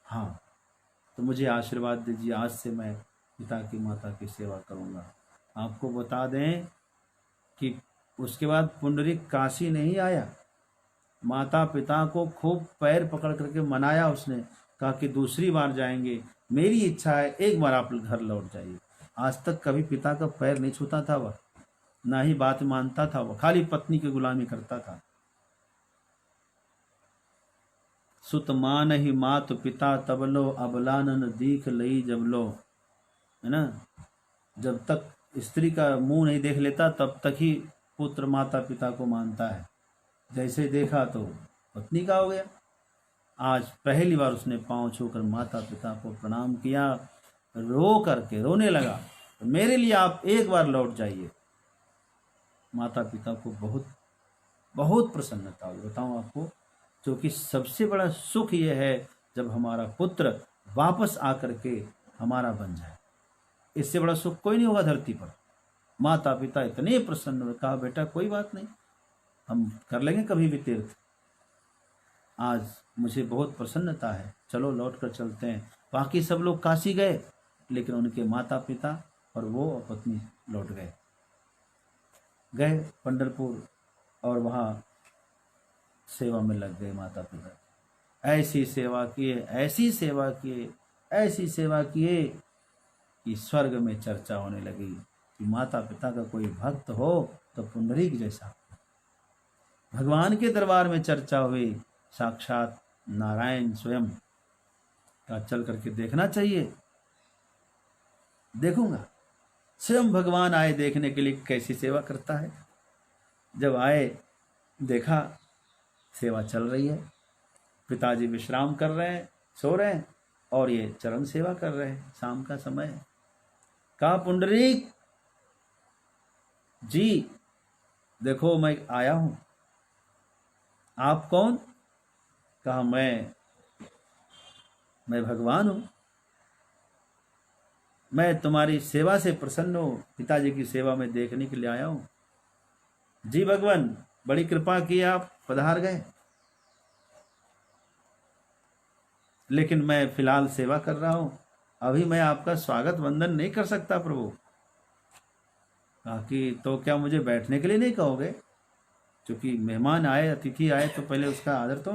हाँ, तो मुझे आशीर्वाद दीजिए, आज से मैं पिता की माता की सेवा करूँगा। आपको बता दें कि उसके बाद पुंडरीक काशी नहीं आया, माता पिता को खूब पैर पकड़ करके मनाया उसने। कहा कि दूसरी बार जाएंगे, मेरी इच्छा है एक बार आप घर लौट जाइए। आज तक कभी पिता का पैर नहीं छूता था वह, ना ही बात मानता था वह, खाली पत्नी की गुलामी करता था। सुत मान ही मात पिता तबलो, अबलानन दीख लई जबलो, है ना। जब तक स्त्री का मुंह नहीं देख लेता तब तक ही पुत्र माता पिता को मानता है। जैसे देखा तो पत्नी का हो गया। आज पहली बार उसने पांव छूकर माता पिता को प्रणाम किया, रो करके रोने लगा, तो मेरे लिए आप एक बार लौट जाइए। माता पिता को बहुत बहुत प्रसन्नता हुई। बताऊं आपको, क्योंकि सबसे बड़ा सुख ये है जब हमारा पुत्र वापस आकर के हमारा बन जाए। इससे बड़ा सुख कोई नहीं होगा धरती पर। माता पिता इतने प्रसन्न हुए, कहा बेटा कोई बात नहीं, हम कर लेंगे कभी भी तीर्थ, आज मुझे बहुत प्रसन्नता है, चलो लौट कर चलते हैं। बाकी सब लोग काशी गए, लेकिन उनके माता पिता और वो पत्नी लौट गए पंढरपुर, और वहाँ सेवा में लग गए माता पिता। ऐसी सेवा किए, ऐसी सेवा किए, ऐसी सेवा किए कि स्वर्ग में चर्चा होने लगी कि माता पिता का कोई भक्त हो तो पुंडरीक जैसा। भगवान के दरबार में चर्चा हुई, साक्षात नारायण स्वयं का चल करके देखना चाहिए। देखूंगा, स्वयं भगवान आए देखने के लिए कैसी सेवा करता है। जब आए देखा सेवा चल रही है, पिताजी विश्राम कर रहे हैं, सो रहे हैं, और ये चरण सेवा कर रहे हैं। शाम का समय है। कहा पुंडरीक जी देखो मैं आया हूं। आप कौन? कहा मैं भगवान हूं, मैं तुम्हारी सेवा से प्रसन्न हूं, पिताजी की सेवा में देखने के लिए आया हूं। जी भगवान बड़ी कृपा की, आप पधार गए, लेकिन मैं फिलहाल सेवा कर रहा हूं, अभी मैं आपका स्वागत वंदन नहीं कर सकता प्रभु। कहा कि तो क्या मुझे बैठने के लिए नहीं कहोगे? क्योंकि मेहमान आए, अतिथि आए तो पहले उसका आदर तो।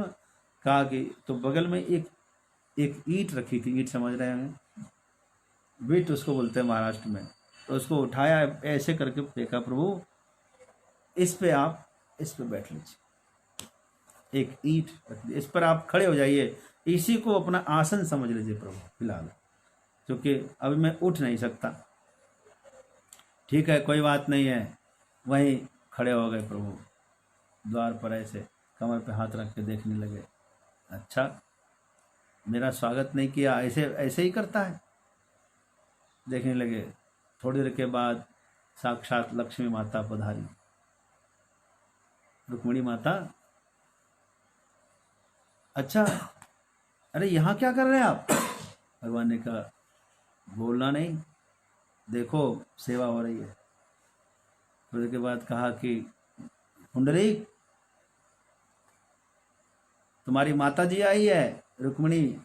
कहा कि तो बगल में एक ईंट रखी थी, ईंट समझ रहे हैं, बीट उसको बोलते हैं महाराष्ट्र में, तो उसको उठाया, ऐसे करके फेंका, प्रभु इस पे आप इस पे बैठ लीजिए। एक ईंट रख दी, इस पर आप खड़े हो जाइए, इसी को अपना आसन समझ लीजिए प्रभु फिलहाल, क्योंकि अभी मैं उठ नहीं सकता। ठीक है कोई बात नहीं है। वहीं खड़े हो गए प्रभु, द्वार पर ऐसे कमर पे हाथ रख के देखने लगे। अच्छा मेरा स्वागत नहीं किया, ऐसे ही करता है। देखने लगे, थोड़ी देर के बाद साक्षात लक्ष्मी माता पधारी, रुक्मिणी माता। अच्छा अरे यहाँ क्या कर रहे हैं आप? भगवान ने कहा बोलना नहीं, देखो सेवा हो रही है। थोड़ी देर के बाद कहा कि पुंडरीक तुम्हारी माता जी आई है, रुक्मिणी।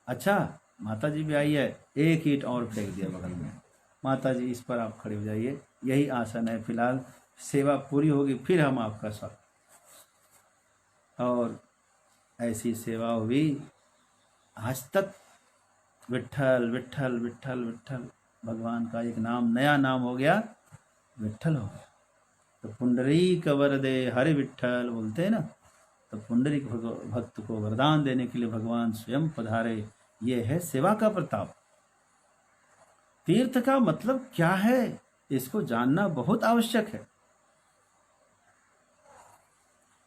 अच्छा माता जी भी आई है। एक ईंट और फेंक दिया बगल में। माता जी इस पर आप खड़े हो जाइए, यही आसन है, फिलहाल सेवा पूरी होगी फिर हम आपका स्वागत। और ऐसी सेवा हुई आज तक। विट्ठल विट्ठल विट्ठल विट्ठल, भगवान का एक नाम, नया नाम हो गया, विट्ठल हो गया। तो पुंडरीक वरदे हरि विट्ठल बोलते हैं ना, तो पुंडरीक भक्त को वरदान देने के लिए भगवान स्वयं पधारे। ये है सेवा का प्रताप। तीर्थ का मतलब क्या है, इसको जानना बहुत आवश्यक है।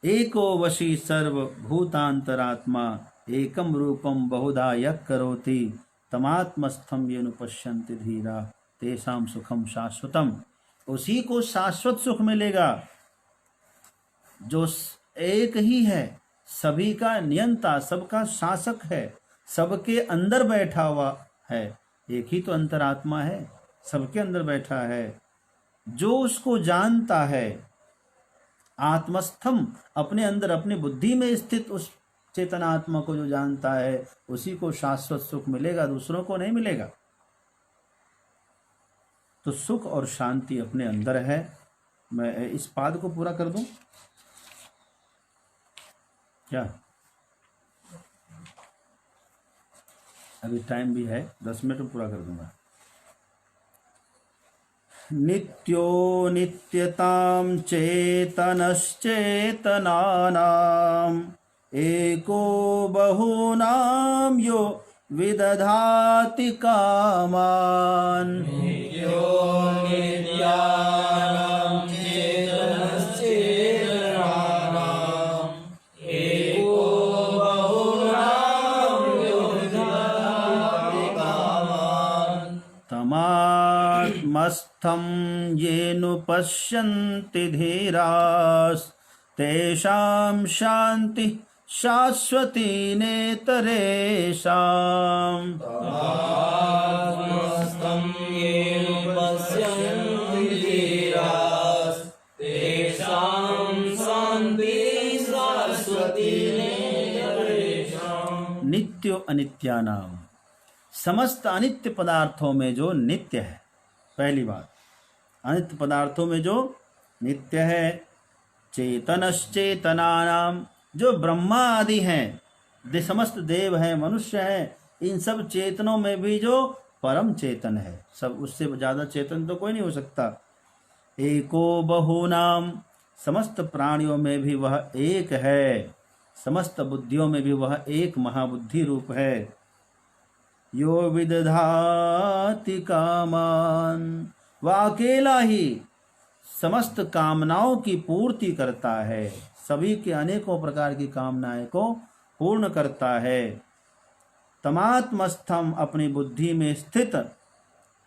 एको वशी सर्वभूतांतरात्मा, एकम रूपम बहुधा यः करोति, तमात्मस्थम येनु पश्यन्ति धीरा, तेषां सुखम शाश्वतम। उसी को शाश्वत सुख मिलेगा जो एक ही है, सभी का नियंता, सबका शासक है, सबके अंदर बैठा हुआ है। एक ही तो अंतरात्मा है, सबके अंदर बैठा है। जो उसको जानता है, आत्मस्थम, अपने अंदर अपनी बुद्धि में स्थित उस चेतनात्मा को जो जानता है, उसी को शाश्वत सुख मिलेगा, दूसरों को नहीं मिलेगा। तो सुख और शांति अपने अंदर है। मैं इस पाद को पूरा कर दूं क्या? अभी टाइम भी है, 10 मिनट में पूरा कर दूंगा। नित्यो नित्यतां चेतनश्चेतनानाम्, एको बहूनां यो विदधाति कामान्। नित्यो नित्यानां चेतनश्चेतनानाम्, एको बहुनां यो विदधाति कामान्। तमात्मस्थं येनु पश्यन्ति धीरास्, तेषां शान्तिः शाश्वती नेतरेषाम् आत्मस्थं ये पश्यन्ति धीरास् तेषां शान्तिः शाश्वती नेतरेषाम्। नित्यो अनित्यानाम, समस्त अनित्य पदार्थों में जो नित्य है। पहली बात, अनित्य पदार्थों में जो नित्य है। चेतनश्चेतनानाम, जो ब्रह्मा आदि हैं, समस्त देव हैं, मनुष्य हैं, इन सब चेतनों में भी जो परम चेतन है, सब उससे ज़्यादा चेतन तो कोई नहीं हो सकता। एको बहूनाम, समस्त प्राणियों में भी वह एक है, समस्त बुद्धियों में भी वह एक महाबुद्धि रूप है। यो विदधाति कामान, वह अकेला ही समस्त कामनाओं की पूर्ति करता है, सभी के अनेकों प्रकार की कामनाएं को पूर्ण करता है। तमात्मस्थम, अपनी बुद्धि में स्थित।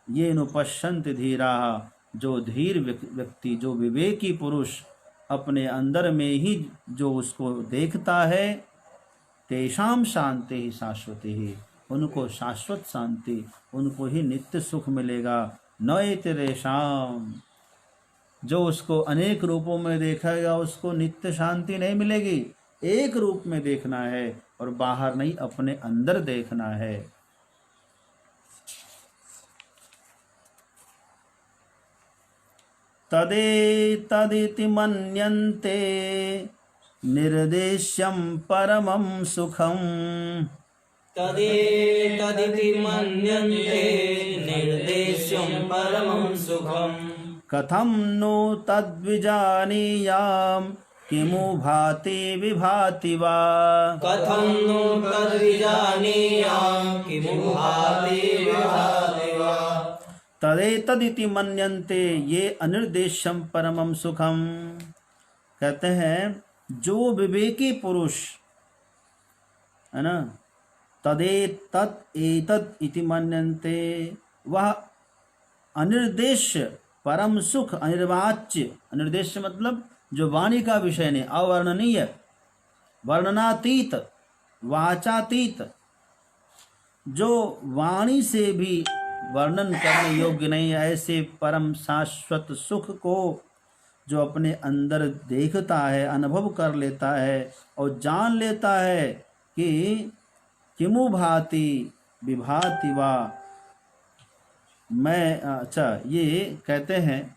ये नुपश्यन्ति धीरा, जो धीर व्यक्ति, जो विवेकी पुरुष अपने अंदर में ही जो उसको देखता है। तेषाम शांति ही शाश्वती ही, उनको शाश्वत शांति, उनको ही नित्य सुख मिलेगा। न इतरेषाम, जो उसको अनेक रूपों में देखेगा उसको नित्य शांति नहीं मिलेगी। एक रूप में देखना है और बाहर नहीं, अपने अंदर देखना है। तदेतदिति मन्यन्ते निर्देश्यं परमं सुखम्। तदेतदिति मन्यन्ते निर्देश्यं परमं सुखम्। कथं नु तद्विजानीयाम् किमु भाति विभाति वा। कथं नु तद्विजानीयाम् किमु भाति विभाति वा। तदेतदिति मन्यन्ते, ये अनिर्देश्यम परमम सुखम। कहते हैं जो विवेकी पुरुष है ना, तदेतत् एतद् इति मन्यन्ते, वह अनिर्देश्य परम सुख, अनिर्वाच्य, अनिर्देश्य मतलब जो वाणी का विषय नहीं, अवर्णनीय, वर्णनातीत, वाचातीत, जो वाणी से भी वर्णन करने योग्य नहीं, ऐसे परम शाश्वत सुख को जो अपने अंदर देखता है, अनुभव कर लेता है और जान लेता है कि किमु भाति विभाति वा। ये कहते हैं,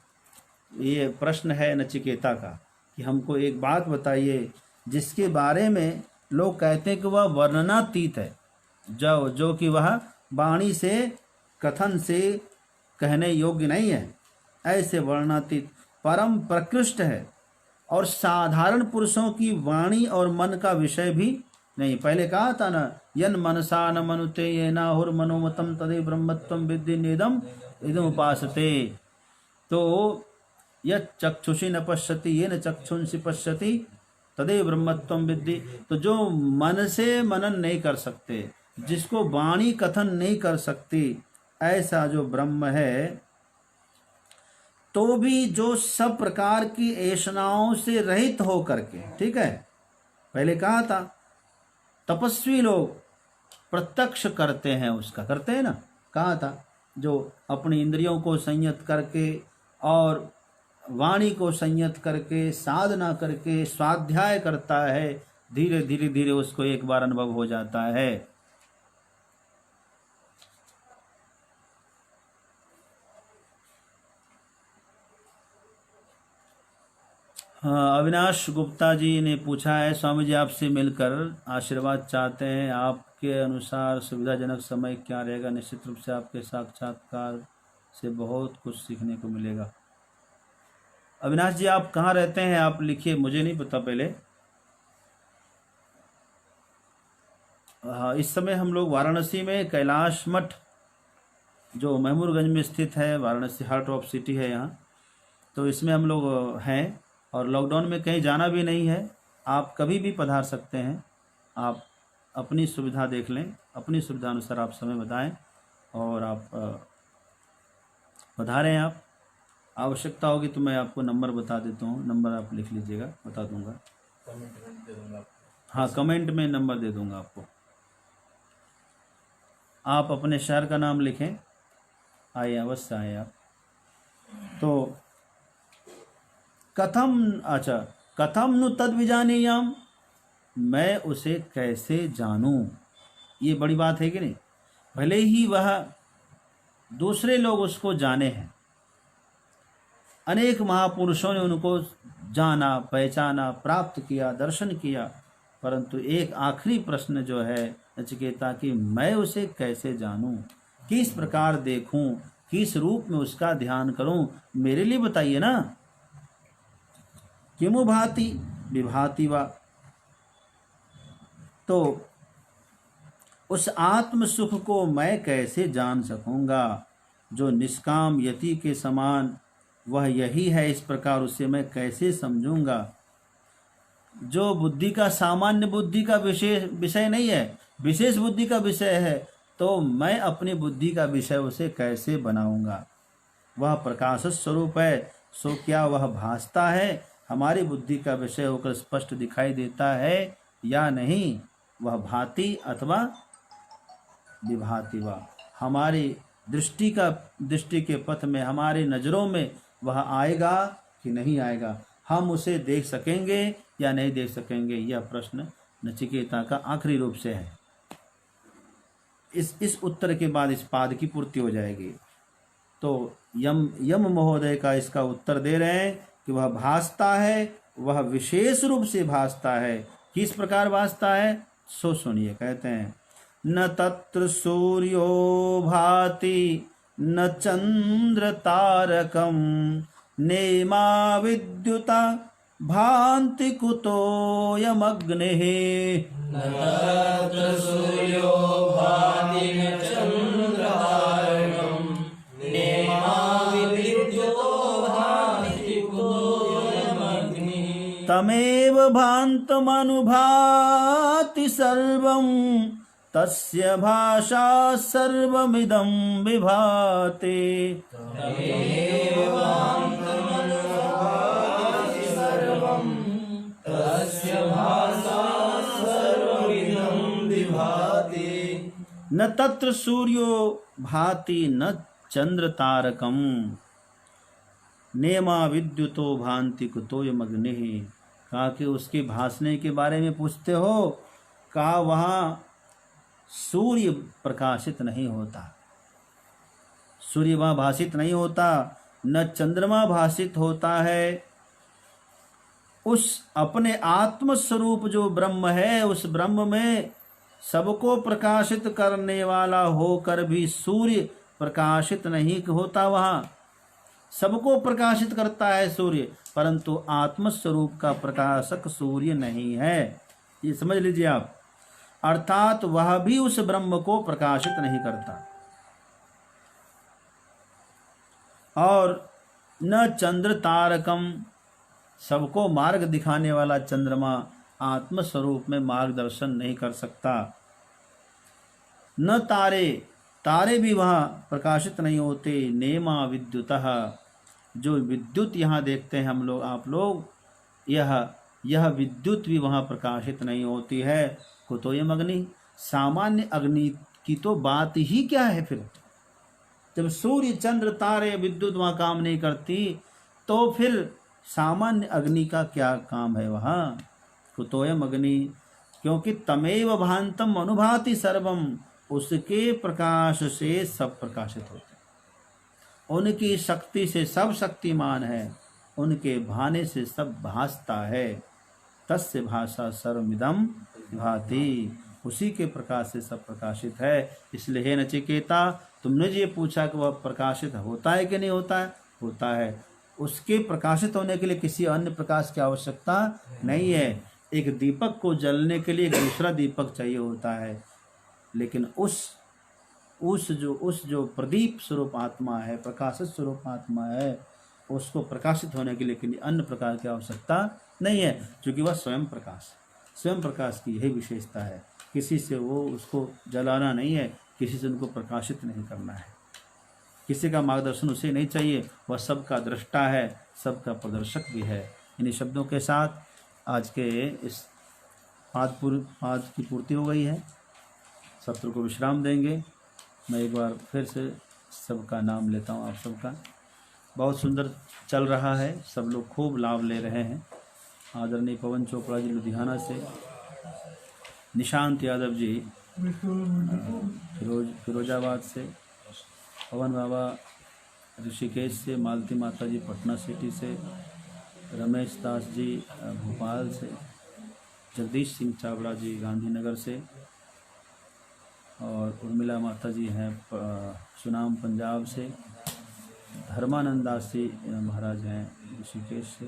ये प्रश्न है नचिकेता का कि हमको एक बात बताइए जिसके बारे में लोग कहते हैं कि वह वर्णनातीत है, जो कि वह वाणी से, कथन से कहने योग्य नहीं है, ऐसे वर्णनातीत परम प्रकृष्ट है और साधारण पुरुषों की वाणी और मन का विषय भी नहीं। पहले कहा था ना, यन मनसा न मनुते ये नाहुर मनोमतम तदे ब्रह्मत्वम विद्धि नेदम इदम उपासते। तो यह चक्षुषी न पश्यति ये न चक्षुंसी पश्यति तदे ब्रह्मत्वम विद्धि। तो जो मन से मनन नहीं कर सकते, जिसको वाणी कथन नहीं कर सकती, ऐसा जो ब्रह्म है, तो भी जो सब प्रकार की ऐषणाओं से रहित हो करके, ठीक है, पहले कहा था तपस्वी लोग प्रत्यक्ष करते हैं, उसका करते हैं ना, कहा था जो अपनी इंद्रियों को संयत करके और वाणी को संयत करके साधना करके स्वाध्याय करता है, धीरे धीरे धीरे उसको एक बार अनुभव हो जाता है। हाँ, अविनाश गुप्ता जी ने पूछा है, स्वामी जी आपसे मिलकर आशीर्वाद चाहते हैं, आपके अनुसार सुविधाजनक समय क्या रहेगा। निश्चित रूप से आपके साक्षात्कार से बहुत कुछ सीखने को मिलेगा। अविनाश जी आप कहाँ रहते हैं, आप लिखिए, मुझे नहीं पता पहले। हाँ, इस समय हम लोग वाराणसी में कैलाश मठ जो महमूरगंज में स्थित है, वाराणसी हार्ट ऑफ सिटी है यहाँ, तो इसमें हम लोग हैं और लॉकडाउन में कहीं जाना भी नहीं है। आप कभी भी पधार सकते हैं, आप अपनी सुविधा देख लें, अपनी सुविधा अनुसार आप समय बताएं और आप पधारें। आप आवश्यकता होगी तो मैं आपको नंबर बता देता हूँ, नंबर आप लिख लीजिएगा, बता दूंगा। हाँ, कमेंट में नंबर दे दूंगा आपको। आप अपने शहर का नाम लिखें। आइए, अवश्य आए आप। तो कथम, अच्छा, कथम नु तद विजानीयाम, मैं उसे कैसे जानूं। ये बड़ी बात है कि नहीं। भले ही वह दूसरे लोग उसको जाने हैं, अनेक महापुरुषों ने उनको जाना, पहचाना, प्राप्त किया, दर्शन किया, परंतु एक आखिरी प्रश्न जो है नचिकेता कि मैं उसे कैसे जानूं, किस प्रकार देखूं, किस रूप में उसका ध्यान करूं, मेरे लिए बताइए ना। किमु भाति विभाति वा, तो उस आत्म सुख को मैं कैसे जान सकूंगा जो निष्काम यति के समान वह यही है, इस प्रकार उसे मैं कैसे समझूंगा। जो बुद्धि का सामान्य बुद्धि का विषय नहीं है, विशेष बुद्धि का विषय है, तो मैं अपनी बुद्धि का विषय उसे कैसे बनाऊंगा। वह प्रकाश स्वरूप है, सो क्या वह भासता है, हमारी बुद्धि का विषय होकर स्पष्ट दिखाई देता है या नहीं। वह भांति अथवा विभाति वा, हमारी दृष्टि के पथ में, हमारी नज़रों में वह आएगा कि नहीं आएगा, हम उसे देख सकेंगे या नहीं देख सकेंगे। यह प्रश्न नचिकेता का आखिरी रूप से है। इस उत्तर के बाद इस पाद की पूर्ति हो जाएगी। तो यम महोदय का इसका उत्तर दे रहे हैं कि वह भासता है, वह विशेष रूप से भासता है। किस प्रकार भासता है, सो सुनिए। कहते हैं न तत्र सूर्यो भाति न चंद्र तारकम नेमा विद्युता भांति कुतोऽयमग्निः। न तत्र सूर्यो भाति न चंद्रतारकम् नेमा विद्युतो भाति कुतोऽयमग्निः। तमेव भान्तमनुभाति सर्वं तस्य भाषा सर्वमिदं विभाति। तमेव भान्तमनुभाति सर्वं तस्य भाषा सर्वमिदं विभाति। न तत्र सूर्यो भाति न चंद्र तारकम नेमा विद्युतो भांति कुतोऽयमग्निः। कहा कि उसके भासने के बारे में पूछते हो, कहा वहाँ सूर्य प्रकाशित नहीं होता, सूर्य वहाँ भाषित नहीं होता, न चंद्रमा भाषित होता है। उस अपने आत्म स्वरूप जो ब्रह्म है, उस ब्रह्म में सबको प्रकाशित करने वाला होकर भी सूर्य प्रकाशित नहीं होता। वहाँ सबको प्रकाशित करता है सूर्य, परंतु आत्म स्वरूप का प्रकाशक सूर्य नहीं है। ये समझ लीजिए आप। अर्थात वह भी उस ब्रह्म को प्रकाशित नहीं करता। और न चंद्र तारकम, सबको मार्ग दिखाने वाला चंद्रमा आत्म स्वरूप में मार्गदर्शन नहीं कर सकता। न तारे, तारे भी वहाँ प्रकाशित नहीं होते। नेमा विद्युतः, जो विद्युत यहाँ देखते हैं हम लोग, आप लोग, यह विद्युत भी वहाँ प्रकाशित नहीं होती है। कुतोऽयम् अग्नि, सामान्य अग्नि की तो बात ही क्या है फिर। जब सूर्य चंद्र तारे विद्युत वहाँ काम नहीं करती, तो फिर सामान्य अग्नि का क्या काम है वहाँ। कुतोऽयम् अग्नि, क्योंकि तमेव भान्तम अनुभाति सर्वम, उसके प्रकाश से सब प्रकाशित होते हैं। उनकी शक्ति से सब शक्तिमान है, उनके भाने से सब भासता है। तस्य भाषा सर्वमिदं भाति, उसी के प्रकाश से सब प्रकाशित है। इसलिए हे नचिकेता, तुमने जो ये पूछा कि वह प्रकाशित होता है कि नहीं होता है, होता है। उसके प्रकाशित होने के लिए किसी अन्य प्रकाश की आवश्यकता नहीं है। एक दीपक को जलने के लिए एक दूसरा दीपक चाहिए होता है, लेकिन उस जो प्रदीप स्वरूप आत्मा है, प्रकाशित स्वरूप आत्मा है, उसको प्रकाशित होने के लिए किसी अन्य प्रकार की आवश्यकता नहीं है, क्योंकि वह स्वयं प्रकाश की यही विशेषता है। किसी से वो उसको जलाना नहीं है, किसी से उनको प्रकाशित नहीं करना है, किसी का मार्गदर्शन उसे नहीं चाहिए। वह सबका दृष्टा है, सबका प्रदर्शक भी है। इन्हीं शब्दों के साथ आज के इस पाद की पूर्ति हो गई है, शत्रु को विश्राम देंगे। मैं एक बार फिर से सबका नाम लेता हूँ, आप सबका। बहुत सुंदर चल रहा है, सब लोग खूब लाभ ले रहे हैं। आदरणीय पवन चोपड़ा जी लुधियाना से, निशांत यादव जी फिरोजाबाद से, पवन बाबा ऋषिकेश से, मालती माता जी पटना सिटी से, रमेश दास जी भोपाल से, जगदीश सिंह चावड़ा जी गांधीनगर से, और उर्मिला माता जी हैं सुनाम पंजाब से, धर्मानंद दास जी महाराज हैं ऋषिकेश से,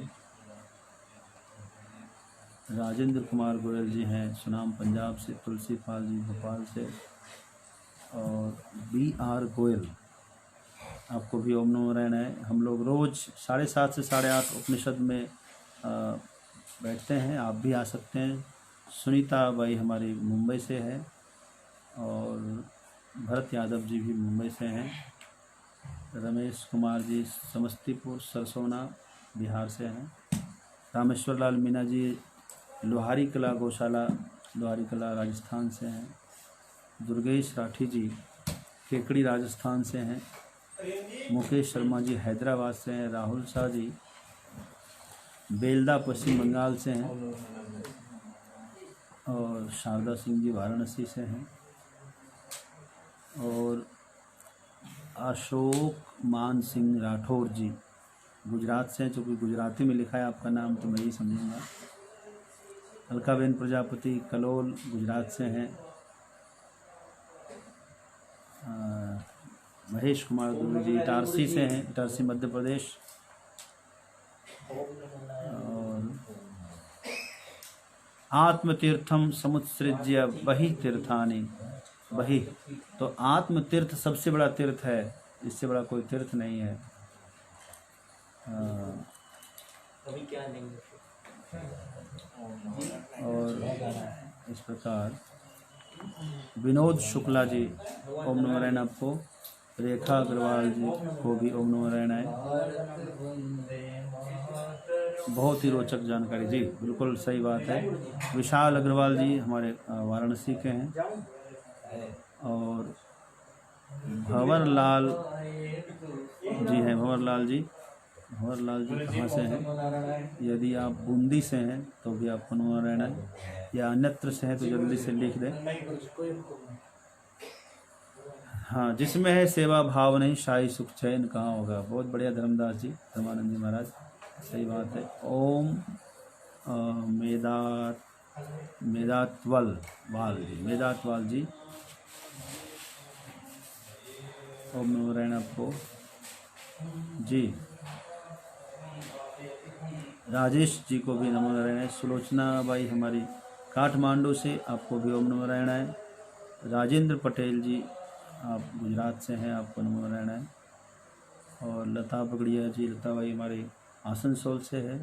राजेंद्र कुमार गोयल जी हैं सुनाम पंजाब से, तुलसी पाल जी भोपाल से, और BR गोयल, आपको भी ओम नमो नारायण है। हम लोग रोज़ 7:30 से 8:30 उपनिषद में बैठते हैं, आप भी आ सकते हैं। सुनीता बाई हमारी मुंबई से है, और भरत यादव जी भी मुंबई से हैं, रमेश कुमार जी समस्तीपुर सरसोना बिहार से हैं, रामेश्वर लाल मीना जी लोहारी कला गौशाला लोहारी कला राजस्थान से हैं, दुर्गेश राठी जी केकड़ी राजस्थान से हैं, मुकेश शर्मा जी हैदराबाद से हैं, राहुल शाह जी बेलदा पश्चिम बंगाल से हैं, और शारदा सिंह जी वाराणसी से हैं, और अशोक मान सिंह राठौर जी गुजरात से हैं। चूँकि गुजराती में लिखा है आपका नाम तो मैं यही समझूंगा। अलकाबेन प्रजापति कलोल गुजरात से हैं, महेश कुमार दुबे जी इटारसी से हैं, इटारसी मध्य प्रदेश, और आत्मतीर्थम समुत्सृज्य बहि तीर्थानि बहि, तो आत्म तीर्थ सबसे बड़ा तीर्थ है, इससे बड़ा कोई तीर्थ नहीं है। और इस प्रकार विनोद शुक्ला जी ओम नमो नारायण आपको, रेखा अग्रवाल जी को भी ओम नमो नारायण है। बहुत ही रोचक जानकारी जी, बिल्कुल सही बात है। विशाल अग्रवाल जी हमारे वाराणसी के हैं, और भंवर लाल जी हैं, भंवर लाल जी कहाँ से हैं? यदि आप बूंदी से हैं तो भी आपको नमो नारायण है, या अन्यत्र से हैं तो जल्दी से लिख दें। हाँ, जिसमें है सेवा भाव नहीं शाही सुख चैन कहाँ होगा। बहुत बढ़िया धर्मदास जी, धर्मानंद जी महाराज, सही बात है। ओम मेदातवाल जी ओम नमो नारायण आपको जी। राजेश जी को भी नमो नारायण है। सुलोचना बाई हमारी काठमांडू से, आपको भी ओम नमो नारायण है। राजेंद्र पटेल जी आप गुजरात से हैं, आपको नमो नारायण है। और लता पगड़िया जी, लता बाई हमारे आसनसोल से है।